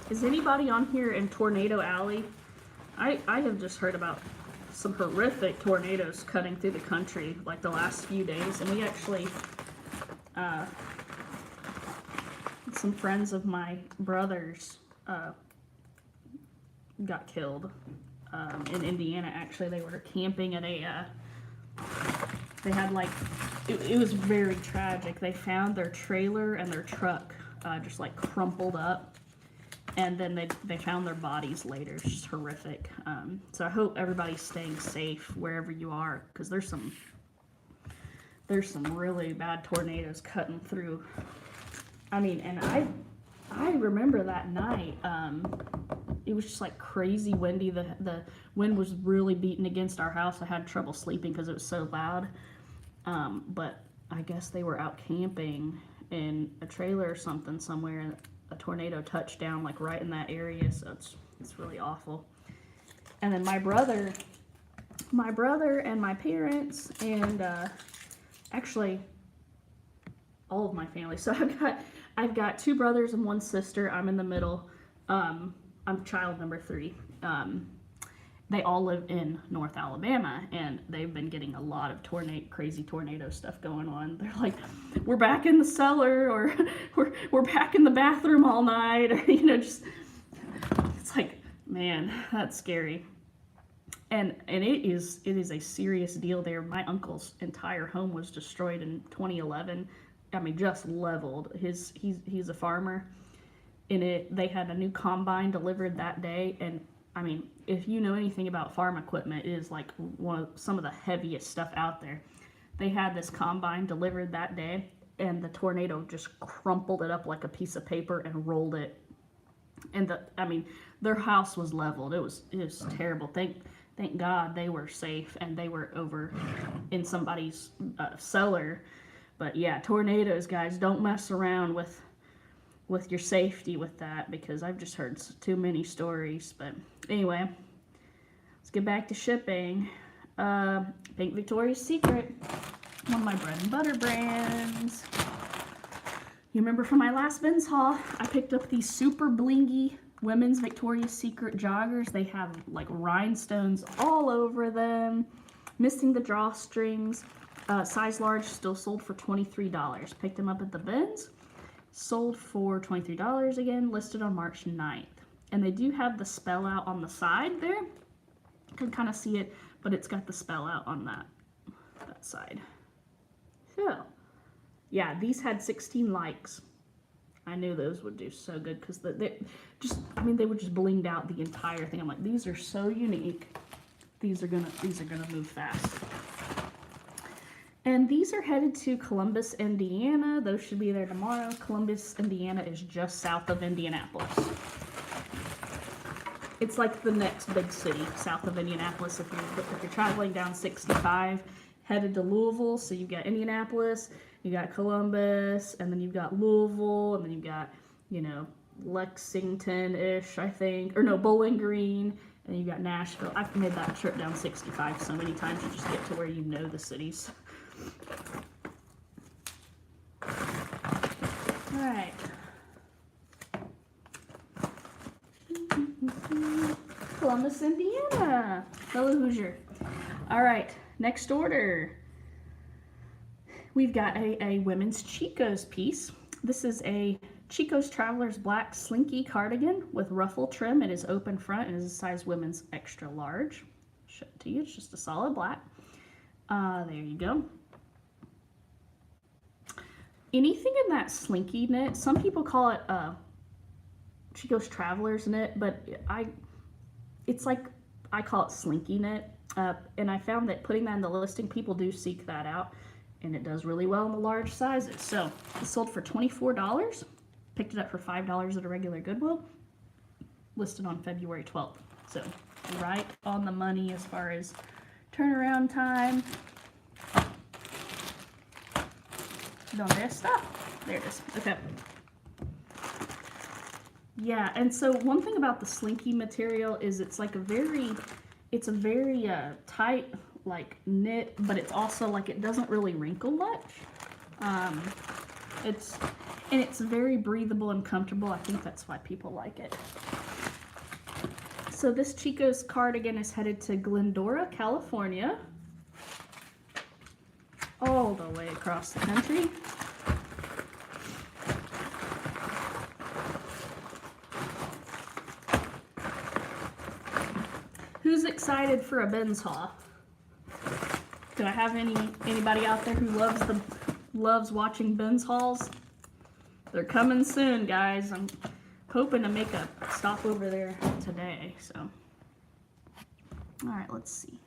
Is anybody on here in Tornado Alley? I have just heard about some horrific tornadoes cutting through the country like the last few days, and we actually, some friends of my brother's got killed in Indiana. Actually, they were camping at a, they had like, it was very tragic. They found their trailer and their truck just like crumpled up. And then they found their bodies later. It's just horrific. So I hope everybody's staying safe wherever you are, because there's some really bad tornadoes cutting through. I mean, and I remember that night. It was just like crazy windy. The wind was really beating against our house. I had trouble sleeping because it was so loud. But I guess they were out camping in a trailer or something somewhere, and a tornado touched down like right in that area, so it's really awful. And then my brother and my parents, and actually all of my family. So I've got 2 brothers and 1 sister. I'm in the middle. I'm child number 3. They all live in North Alabama, and they've been getting a lot of crazy tornado stuff going on. They're like, we're back in the cellar, or we're back in the bathroom all night, or just, it's like, man, that's scary. And it is a serious deal there. My uncle's entire home was destroyed in 2011. I mean, just leveled. He's a farmer. They had a new combine delivered that day, and I mean, if you know anything about farm equipment, it is like some of the heaviest stuff out there. They had this combine delivered that day, and the tornado just crumpled it up like a piece of paper and rolled it. And their house was leveled. It was terrible. Thank God they were safe, and they were over in somebody's cellar. But yeah, tornadoes, guys, don't mess around with your safety with that, because I've just heard too many stories. But anyway, let's get back to shipping. Pink Victoria's Secret, one of my bread and butter brands. You remember from my last bins haul, I picked up these super blingy women's Victoria's Secret joggers. They have like rhinestones all over them, missing the drawstrings. Size large, still sold for $23. Picked them up at the bins. Sold for $23 again, listed on March 9th. And they do have the spell out on the side there. You can kind of see it, but it's got the spell out on that side. So, yeah, these had 16 likes. I knew those would do so good, because they were just blinged out the entire thing. I'm like, these are so unique. These are gonna move fast. And these are headed to Columbus, Indiana. Those should be there tomorrow. Columbus, Indiana is just south of Indianapolis. It's like the next big city south of Indianapolis. If you're traveling down 65, headed to Louisville, so you've got Indianapolis, you got Columbus, and then you've got Louisville, and then you've got, you know, Lexington-ish, I think, or no, Bowling Green, and you got Nashville. I've made that trip down 65 so many times, you just get to where you know the cities. All right. Columbus, Indiana. Fellow Hoosier. All right, next order. We've got a women's Chico's piece. This is a Chico's Traveler's Black Slinky Cardigan with ruffle trim. It is open front and is a size women's extra large. Show it to you. It's just a solid black. There you go. Anything in that slinky knit, some people call it Chico's Traveler's knit, but it's like, I call it slinky knit. And I found that putting that in the listing, people do seek that out, and it does really well in the large sizes. So it sold for $24. Picked it up for $5 at a regular Goodwill. Listed on February 12th. So right on the money as far as turnaround time. ¿Dónde está? There it is. Okay. Yeah, and so one thing about the slinky material is it's like a very tight, like, knit, but it's also like it doesn't really wrinkle much. It's very breathable and comfortable. I think that's why people like it. So this Chico's cardigan is headed to Glendora, California. All the way across the country. Who's excited for a Ben's haul? Do I have anybody out there who loves watching Ben's hauls? They're coming soon, guys. I'm hoping to make a stop over there today. So, all right, let's see.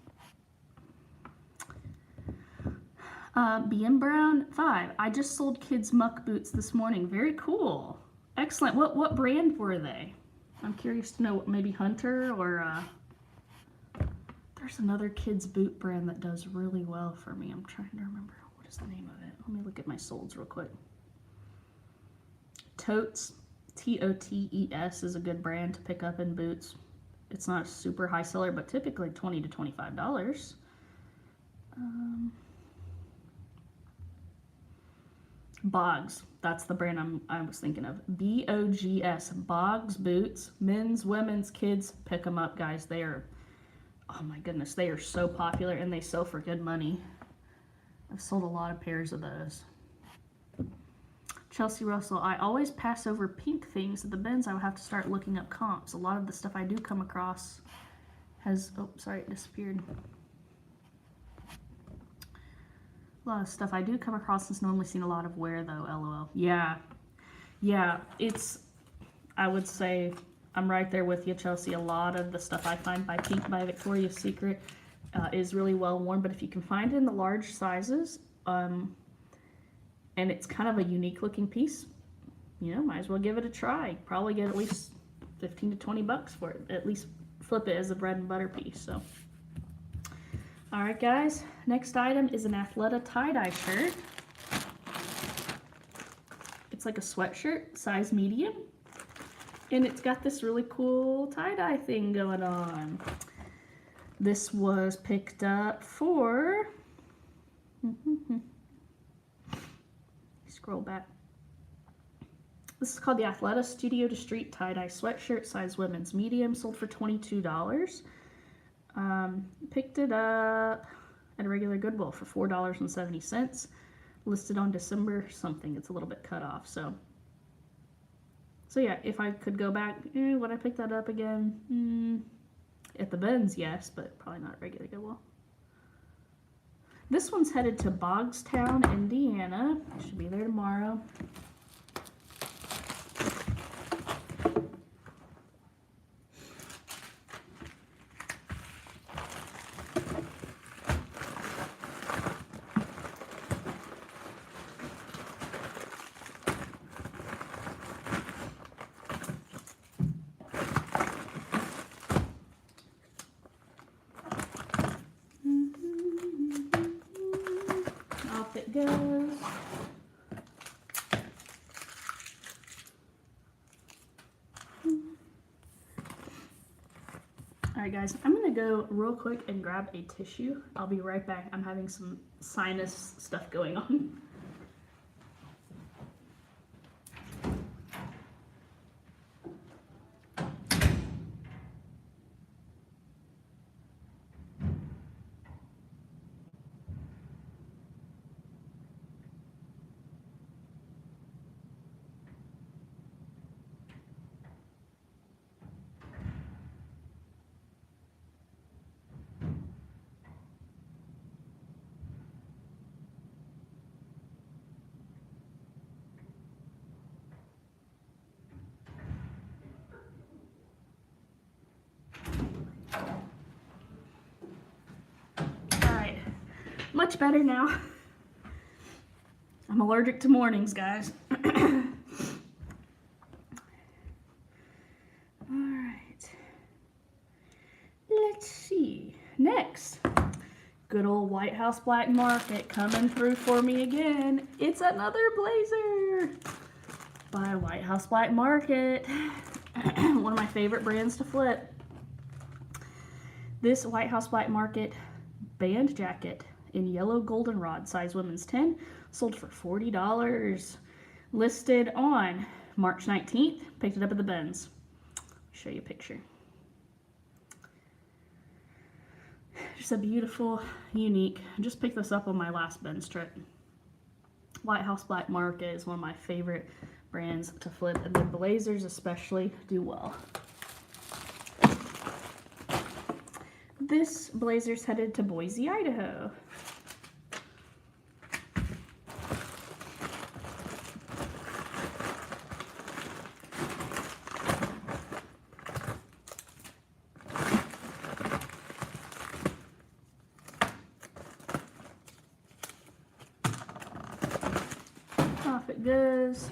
B&M Brown 5. I just sold kids muck boots this morning. Very cool. Excellent. What brand were they? I'm curious to know. Maybe Hunter or there's another kids boot brand that does really well for me. I'm trying to remember. What is the name of it? Let me look at my solds real quick. Totes. Totes is a good brand to pick up in boots. It's not a super high seller, but typically $20 to $25. Bogs, that's the brand I was thinking of. BOGS, Bogs boots, men's, women's, kids, pick them up, guys. They are, oh my goodness, they are so popular and they sell for good money. I've sold a lot of pairs of those. Chelsea Russell, I always pass over pink things at the bins. I would have to start looking up comps. A lot of the stuff I do come across has, oh, sorry, it disappeared. A lot of stuff I do come across has normally seen a lot of wear though, LOL. Yeah, it's, I would say, I'm right there with you, Chelsea. A lot of the stuff I find by Pink by Victoria's Secret is really well worn, but if you can find it in the large sizes, and it's kind of a unique looking piece, you know, might as well give it a try. Probably get at least 15 to 20 bucks for it. At least flip it as a bread and butter piece, so. All right, guys, next item is an Athleta tie-dye shirt. It's like a sweatshirt, size medium, and it's got this really cool tie-dye thing going on. This was picked up for, scroll back. This is called the Athleta Studio to Street tie-dye sweatshirt, size women's medium, sold for $22. Picked it up at a regular Goodwill for $4.70. Listed on December something. It's a little bit cut off. So yeah, if I could go back, would I pick that up again? At the bins, yes, but probably not at regular Goodwill. This one's headed to Bogstown, Indiana. I should be there tomorrow. goes. Alright guys, I'm going to go real quick and grab a tissue. I'll be right back. I'm having some sinus stuff going on. Much better now. I'm allergic to mornings, guys. Alright. Let's see. Next. Good old White House Black Market coming through for me again. It's another blazer by White House Black Market. One of my favorite brands to flip. This White House Black Market band jacket in yellow goldenrod, size women's 10, sold for $40. Listed on March 19th. Picked it up at the bins. Show you a picture. Just a beautiful, unique. I just picked this up on my last bins trip. White House Black Market is one of my favorite brands to flip, and the blazers especially do well. This blazer's headed to Boise, Idaho. Off it goes.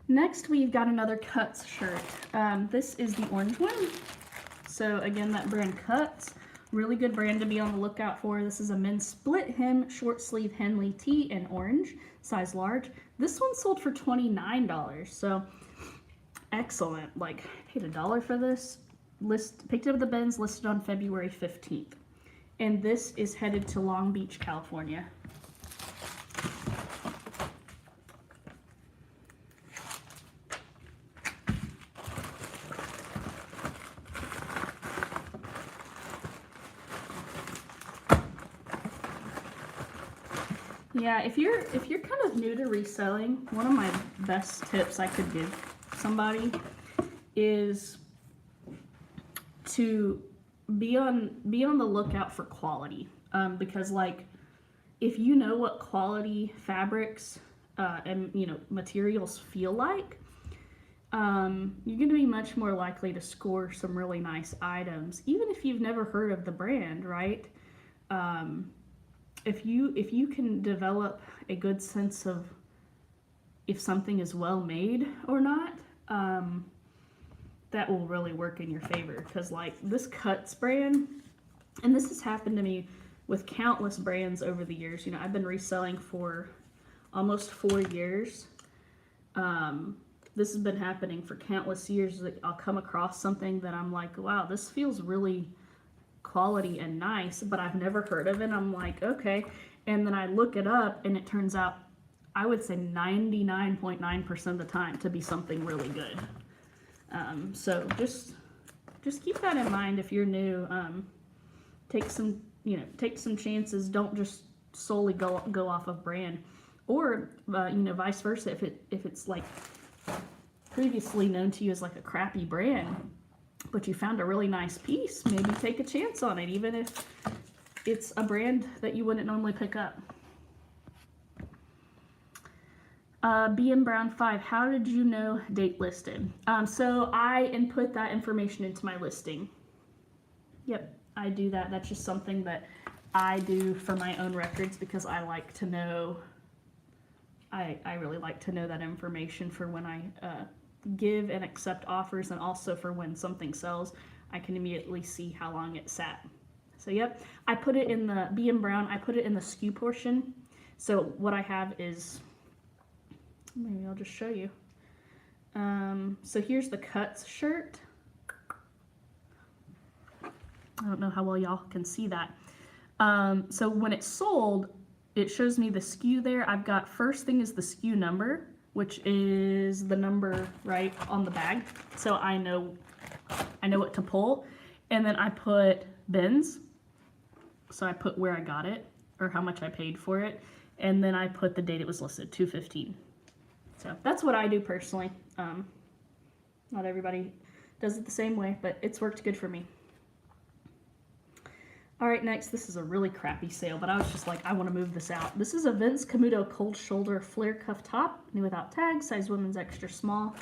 Next, we've got another Cuts shirt. This is the orange one. So again, that brand Cuts, really good brand to be on the lookout for. This is a men's split hem, short sleeve Henley tee in orange, size large. This one sold for $29, so excellent. Like, I paid $1 for this. Picked it up at the bins, listed on February 15th. And this is headed to Long Beach, California. Yeah, if you're kind of new to reselling, one of my best tips I could give somebody is to be on the lookout for quality. Because like, if you know what quality fabrics and materials feel like, you're going to be much more likely to score some really nice items, even if you've never heard of the brand, right? If you can develop a good sense of if something is well made or not, that will really work in your favor. Because like this Cuts brand, and this has happened to me with countless brands over the years. I've been reselling for almost 4 years. This has been happening for countless years. That I'll come across something that I'm like, wow, this feels really quality and nice, but I've never heard of it. I'm like, okay. And then I look it up and it turns out, I would say 99.9% of the time to be something really good. So just keep that in mind if you're new. Take some chances. Don't just solely go off of brand, or vice versa. If it's like previously known to you as like a crappy brand, but you found a really nice piece, maybe take a chance on it, even if it's a brand that you wouldn't normally pick up. BM Brown 5, how did you know date listed? So I input that information into my listing. Yep, I do that. That's just something that I do for my own records because I like to know, I really like to know that information for when I give and accept offers, and also for when something sells, I can immediately see how long it sat So yep, I put it in the B&M Brown. I put it in the SKU portion. So what I have is, maybe I'll just show you. So here's the cuts shirt. I don't know how well y'all can see that. So when it's sold, it shows me the SKU there. I've got, first thing is the SKU number, which is the number right on the bag. So I know what to pull. And then I put bins. So I put where I got it or how much I paid for it. And then I put the date it was listed, 2/15. So that's what I do personally. Not everybody does it the same way, but it's worked good for me. All right, next, this is a really crappy sale, but I was just like, I want to move this out. This is a Vince Camuto cold shoulder flare cuff top, new without tags, size women's extra small,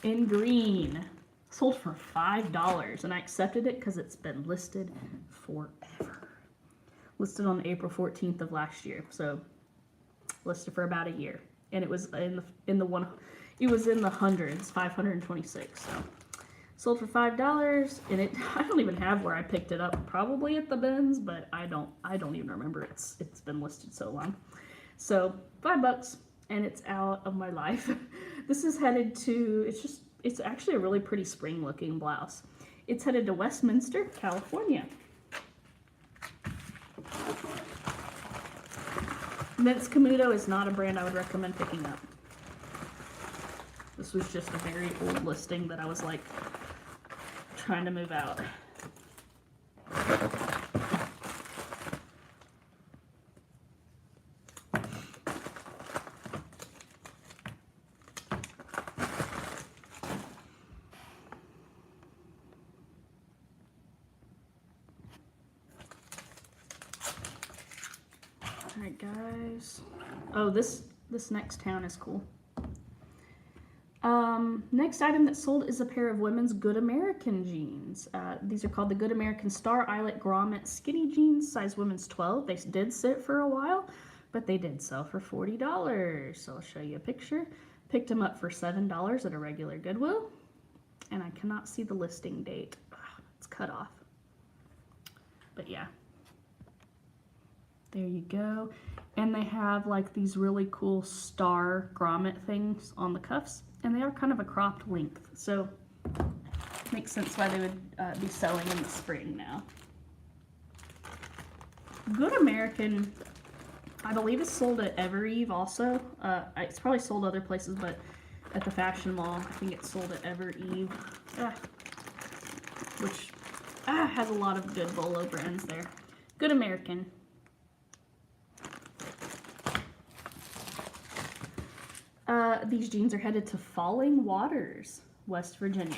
in green. Sold for $5, and I accepted it because it's been listed forever. Listed on April 14th of last year, so listed for about a year, and it was it was in the hundreds, 526. So sold for $5, and I don't even have where I picked it up. Probably at the bins, but I don't even remember. It's been listed so long. So $5, and it's out of my life. This is headed to. It's actually a really pretty spring looking blouse. It's headed to Westminster, California. Vince Camuto is not a brand I would recommend picking up. This was just a very old listing that I was like trying to move out. All right, guys. Oh, this next town is cool. Next item that sold is a pair of women's Good American jeans. These are called the Good American Star Eyelet Grommet Skinny Jeans, size women's 12. They did sit for a while, but they did sell for $40. So I'll show you a picture. Picked them up for $7 at a regular Goodwill. And I cannot see the listing date. It's cut off. But yeah. There you go. And they have like these really cool star grommet things on the cuffs. And they are kind of a cropped length. So makes sense why they would be selling in the spring now. Good American, I believe it's sold at Evereve also. It's probably sold other places, but at the Fashion Mall, I think it's sold at Evereve. Which has a lot of good bolo brands there. Good American. These jeans are headed to Falling Waters, West Virginia.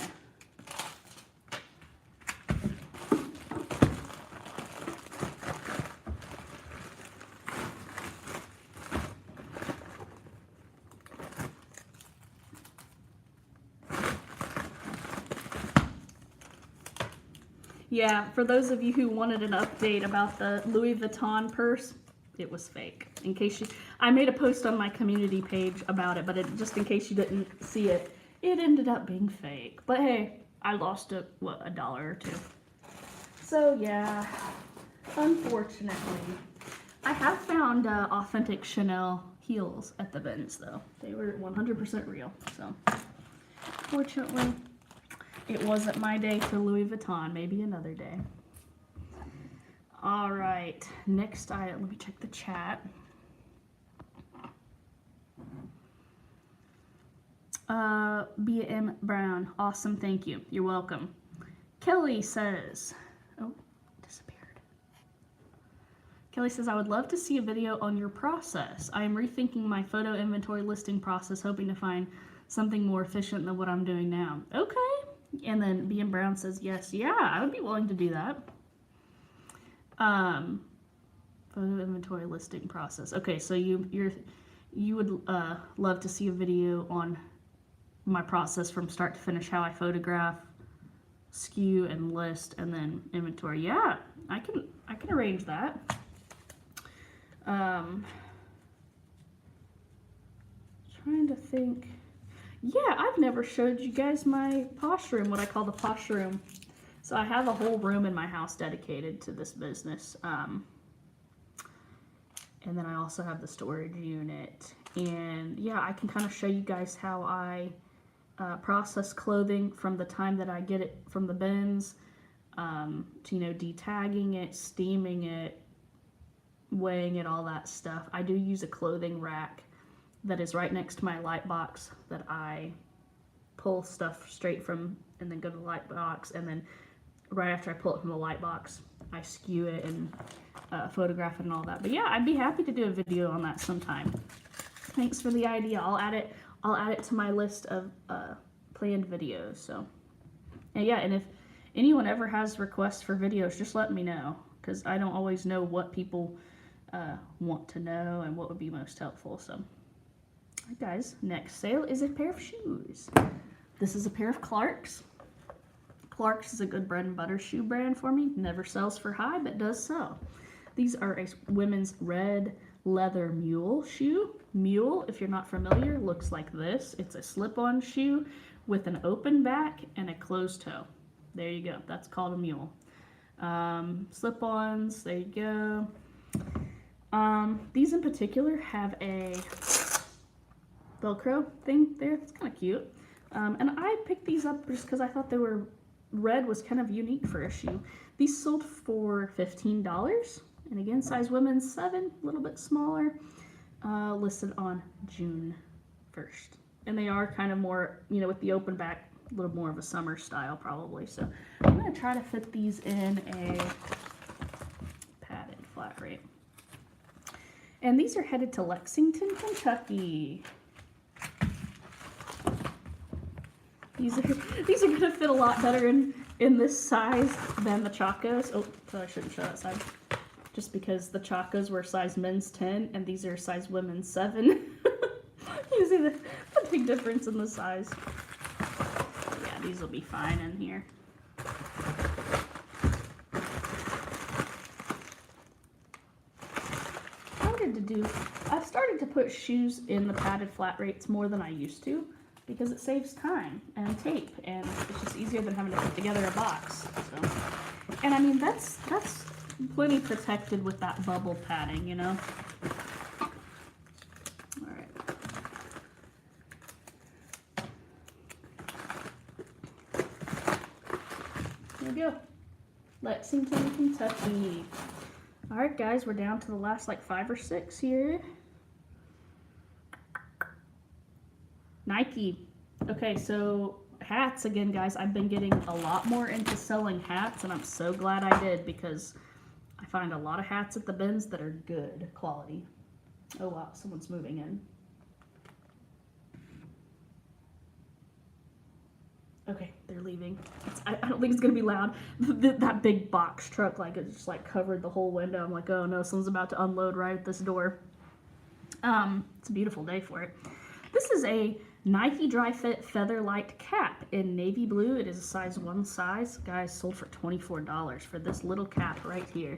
Yeah, for those of you who wanted an update about the Louis Vuitton purse, it was fake. In case I made a post on my community page about it, but just in case you didn't see it, it ended up being fake. But hey, I lost $1 or $2. So yeah, unfortunately, I have found authentic Chanel heels at the bins though. They were 100% real. So fortunately, it wasn't my day for Louis Vuitton. Maybe another day. All right, next item. Let me check the chat. B.M. Brown, awesome, thank you. You're welcome. Kelly says, oh, disappeared. Kelly says, I would love to see a video on your process. I am rethinking my photo inventory listing process, hoping to find something more efficient than what I'm doing now. Okay. And then B.M. Brown says, yes, yeah, I would be willing to do that. Photo inventory listing process. Okay, so you would love to see a video on my process from start to finish, how I photograph, SKU, and list, and then inventory. Yeah, I can arrange that. Trying to think. Yeah, I've never showed you guys my Posh room, what I call the Posh room. So I have a whole room in my house dedicated to this business. And then I also have the storage unit. And yeah, I can kind of show you guys how I process clothing from the time that I get it from the bins to, you know, detagging it, steaming it, weighing it, all that stuff. I do use a clothing rack that is right next to my light box that I pull stuff straight from and then go to the light box, and then right after I pull it from the light box I skew it and photograph it and all that. But yeah, I'd be happy to do a video on that sometime. Thanks for the idea. I'll add it to my list of planned videos. So and yeah, and if anyone ever has requests for videos, just let me know, because I don't always know what people want to know and what would be most helpful. So alright guys, next sale is a pair of shoes. This is a pair of Clarks. Clarks is a good bread and butter shoe brand for me. Never sells for high, but does sell. These are a women's red leather mule shoe. Mule, if you're not familiar, looks like this. It's a slip-on shoe with an open back and a closed toe. There you go. That's called a mule. Slip-ons, there you go. These in particular have a Velcro thing there. It's kind of cute. And I picked these up just because I thought they were, red was kind of unique for a shoe. These sold for $15. And again, size women's 7, a little bit smaller. Listed on June 1st. And they are kind of more, you know, with the open back, a little more of a summer style probably. So I'm going to try to fit these in a padded flat rate. And these are headed to Lexington, Kentucky. These are going to fit a lot better in this size than the Chacos. Oh, so I shouldn't show that side. Just because the Chacos were size men's 10 and these are size women's 7. You see the big difference in the size. Yeah, these will be fine in here. I've started to put shoes in the padded flat rates more than I used to, because it saves time and tape, and it's just easier than having to put together a box. So, and I mean, that's plenty protected with that bubble padding, you know. All right. There we go. Lexington, Kentucky. All right, guys, we're down to the last like 5 or 6 here. Nike. Okay, so hats again, guys. I've been getting a lot more into selling hats, and I'm so glad I did, because I find a lot of hats at the bins that are good quality. Oh wow, someone's moving in. Okay, they're leaving. I don't think it's gonna be loud. That big box truck, like, it just like covered the whole window. I'm like, oh no, someone's about to unload right at this door. It's a beautiful day for it. This is a Nike Dry Fit Featherlight cap in navy blue. It is a size 1 size. Guys, sold for $24 for this little cap right here.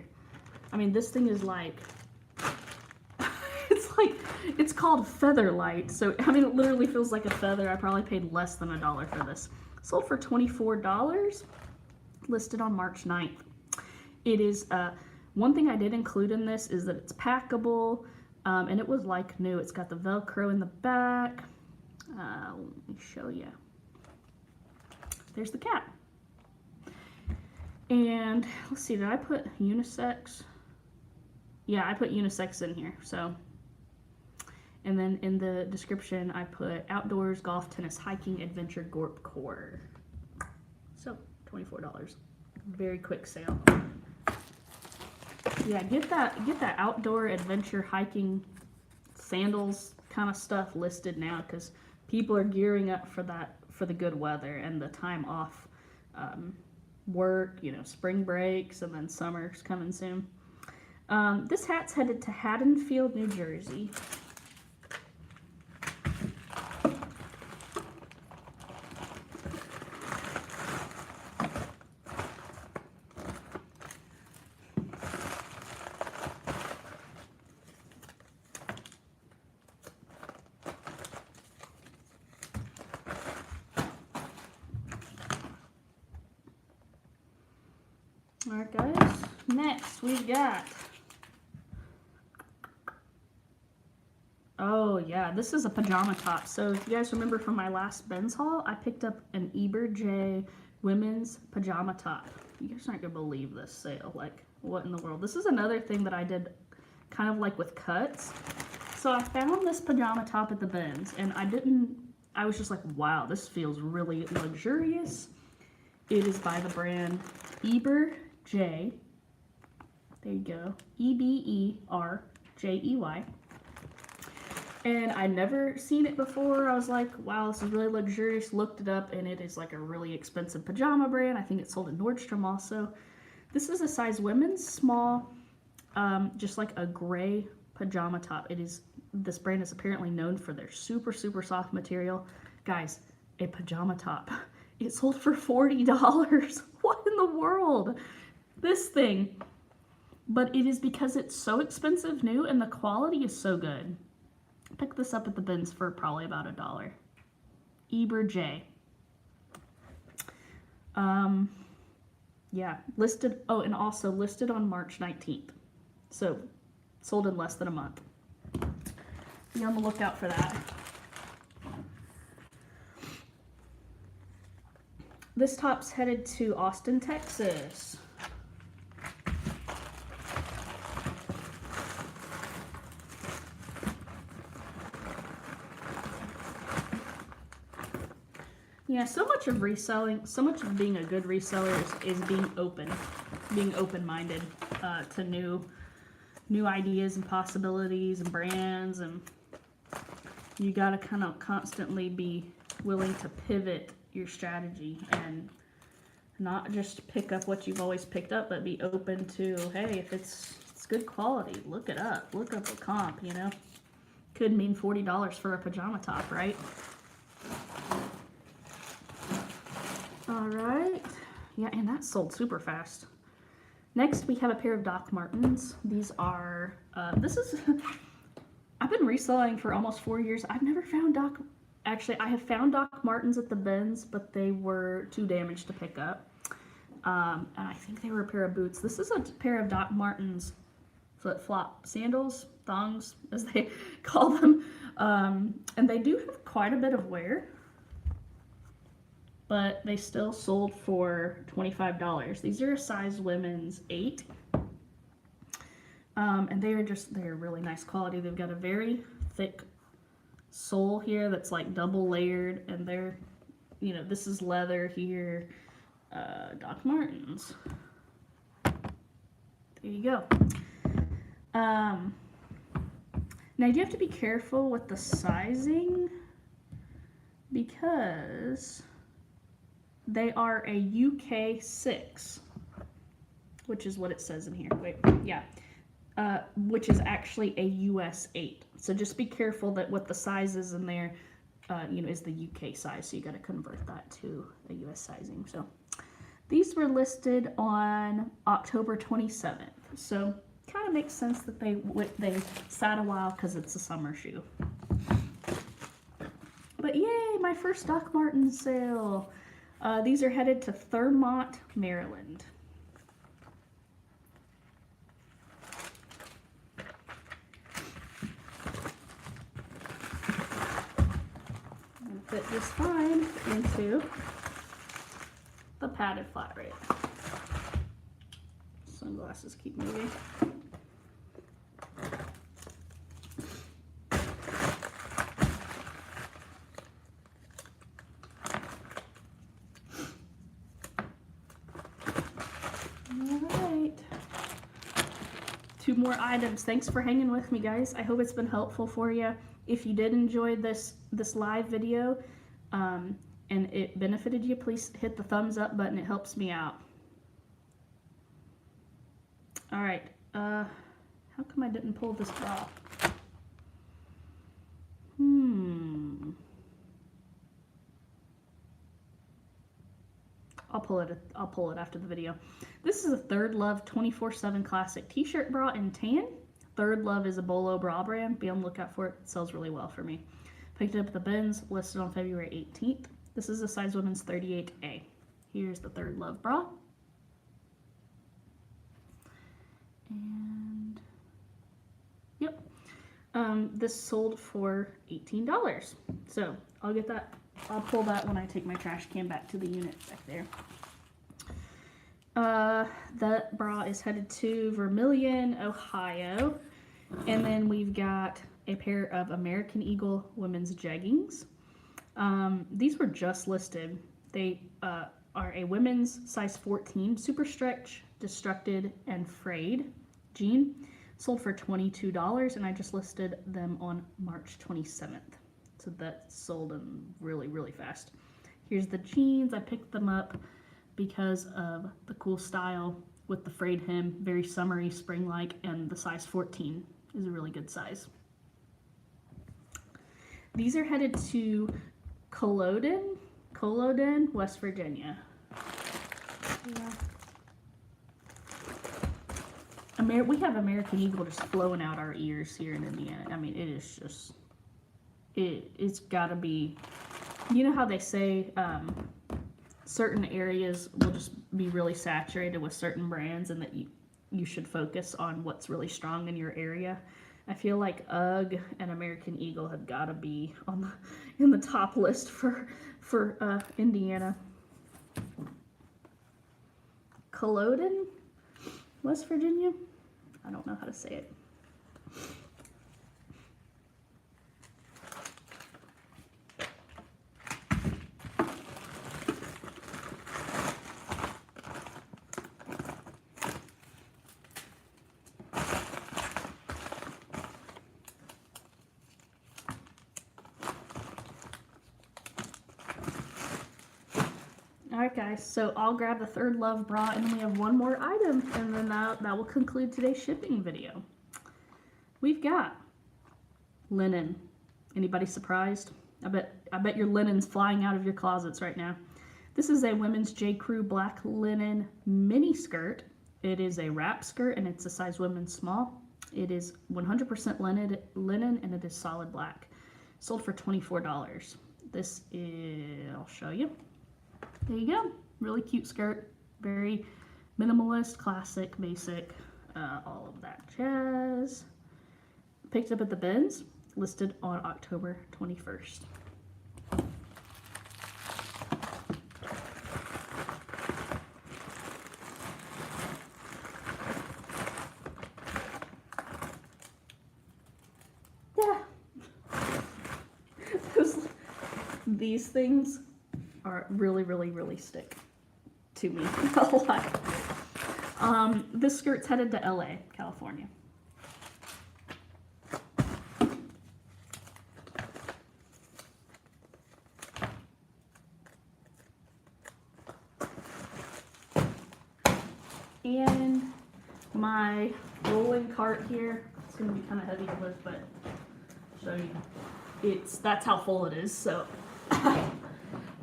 I mean, this thing is like, it's called Featherlight. So, I mean, it literally feels like a feather. I probably paid less than $1 for this. Sold for $24, listed on March 9th. It is, one thing I did include in this is that it's packable, and it was like new. It's got the Velcro in the back. Let me show you. There's the cap. And let's see, did I put unisex? Yeah, I put unisex in here. So, and then in the description, I put outdoors, golf, tennis, hiking, adventure, Gorp core. So, $24. Very quick sale. Yeah, get that outdoor adventure hiking sandals kind of stuff listed now, because people are gearing up for that, for the good weather and the time off work, you know, spring breaks, and then summer's coming soon. This hat's headed to Haddonfield, New Jersey. Alright guys, next we've got, oh yeah, this is a pajama top. So if you guys remember from my last Ben's haul, I picked up an eBay women's pajama top. You guys aren't gonna believe this sale. Like, what in the world? This is another thing that I did kind of like with cuts. So I found this pajama top at the Ben's, and I was just like, wow, this feels really luxurious. It is by the brand Eberjey. There you go. Eberjey. And I'd never seen it before. I was like, wow, this is really luxurious. Looked it up, and it is like a really expensive pajama brand. I think it's sold at Nordstrom also. This is a size women's small, just like a gray pajama top. This brand is apparently known for their super, super soft material. Guys, a pajama top. It sold for $40. What in the world? This thing. But it is because it's so expensive new and the quality is so good. Picked this up at the Ben's for probably about $1. Eberjey. Yeah, listed, oh, and also listed on March 19th. So, sold in less than a month. Be on the lookout for that. This top's headed to Austin, Texas. Yeah, so much of reselling, so much of being a good reseller is being open-minded to new ideas and possibilities and brands, and you gotta kind of constantly be willing to pivot your strategy and not just pick up what you've always picked up, but be open to, hey, if it's good quality, look it up, look up a comp, you know. Could mean $40 for a pajama top, right? Alright, yeah, and that sold super fast. Next, we have a pair of Doc Martens. These are, I've been reselling for almost 4 years. I've never found actually, I have found Doc Martens at the Ben's, but they were too damaged to pick up. And I think they were a pair of boots. This is a pair of Doc Martens flip-flop sandals, thongs, as they call them. And they do have quite a bit of wear, but they still sold for $25. These are a size women's 8. And they're really nice quality. They've got a very thick sole here that's like double layered, and they're, you know, this is leather here. Doc Martens. There you go. Now you do have to be careful with the sizing because they are a UK 6, which is what it says in here. Wait, yeah. Which is actually a US 8. So just be careful that what the size is in there, you know, is the UK size. So you got to convert that to a US sizing. So these were listed on October 27th. So kind of makes sense that they sat a while because it's a summer shoe. But yay, my first Doc Martens sale. These are headed to Thurmont, Maryland. Fit just fine into the padded flat rate. Sunglasses keep moving. Alright. 2 more items. Thanks for hanging with me, guys. I hope it's been helpful for you. If you did enjoy this live video and it benefited you, please hit the thumbs up button. It helps me out. All right. How come I didn't pull this off? I'll pull it after the video. This is a Third Love 24/7 classic t-shirt bra in tan. Third Love is a Bolo bra brand. Be on the lookout for it. It sells really well for me. Picked it up at the Ben's, listed on February 18th. This is a size women's 38A. Here's the Third Love bra. And yep, this sold for $18. So I'll get that. I'll pull that when I take my trash can back to the unit back there. That bra is headed to Vermilion, Ohio. And then we've got a pair of American Eagle women's jeggings. These were just listed. They are a women's size 14 super stretch, destructed, and frayed jean. Sold for $22, and I just listed them on March 27th. So that sold them really, really fast. Here's the jeans. I picked them up because of the cool style with the frayed hem, very summery, spring-like, and the size 14 is a really good size. These are headed to Culloden, West Virginia. Yeah. We have American Eagle just flowing out our ears here in Indiana. I mean, it is just, it's gotta be, you know how they say certain areas will just be really saturated with certain brands and that you should focus on what's really strong in your area. I feel like UGG and American Eagle have got to be in the top list for Indiana. Culloden, West Virginia? I don't know how to say it. Alright guys, so I'll grab the Third Love bra and then we have one more item and then that will conclude today's shipping video. We've got linen. Anybody surprised? I bet your linen's flying out of your closets right now. This is a women's J. Crew black linen mini skirt. It is a wrap skirt and it's a size women's small. It is 100% linen and it is solid black. Sold for $24. This is, I'll show you. There you go. Really cute skirt. Very minimalist, classic, basic, all of that jazz. Picked up at the bins. Listed on October 21st. Yeah. These things are really stick to me a lot. This skirt's headed to LA, California. And my rolling cart here, it's gonna be kind of heavy to lift, but I'll show you. That's how full it is, so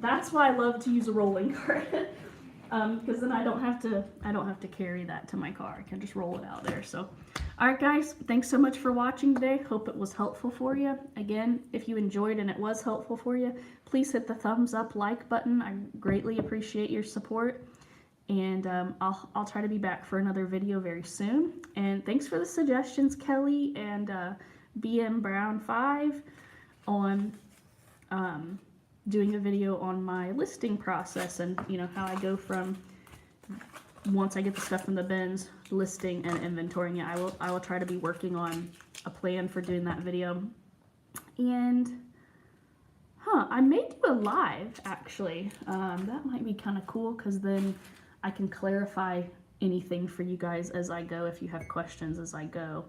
that's why I love to use a rolling cart, because then I don't have to carry that to my car. I can just roll it out there. So, all right, guys, thanks so much for watching today. Hope it was helpful for you. Again, if you enjoyed and it was helpful for you, please hit the thumbs up, like button. I greatly appreciate your support, and I'll try to be back for another video very soon. And thanks for the suggestions, Kelly and BM Brown 5 on doing a video on my listing process and how I go from once I get the stuff from the bins, listing and inventorying it. I will try to be working on a plan for doing that video. And I may do a live actually. That might be kind of cool because then I can clarify anything for you guys as I go. If you have questions as I go,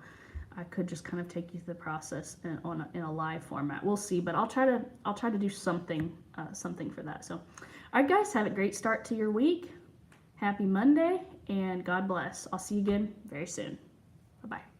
I could just kind of take you through the process in a live format. We'll see, but I'll try to do something for that. So, all right, guys, have a great start to your week. Happy Monday, and God bless. I'll see you again very soon. Bye-bye.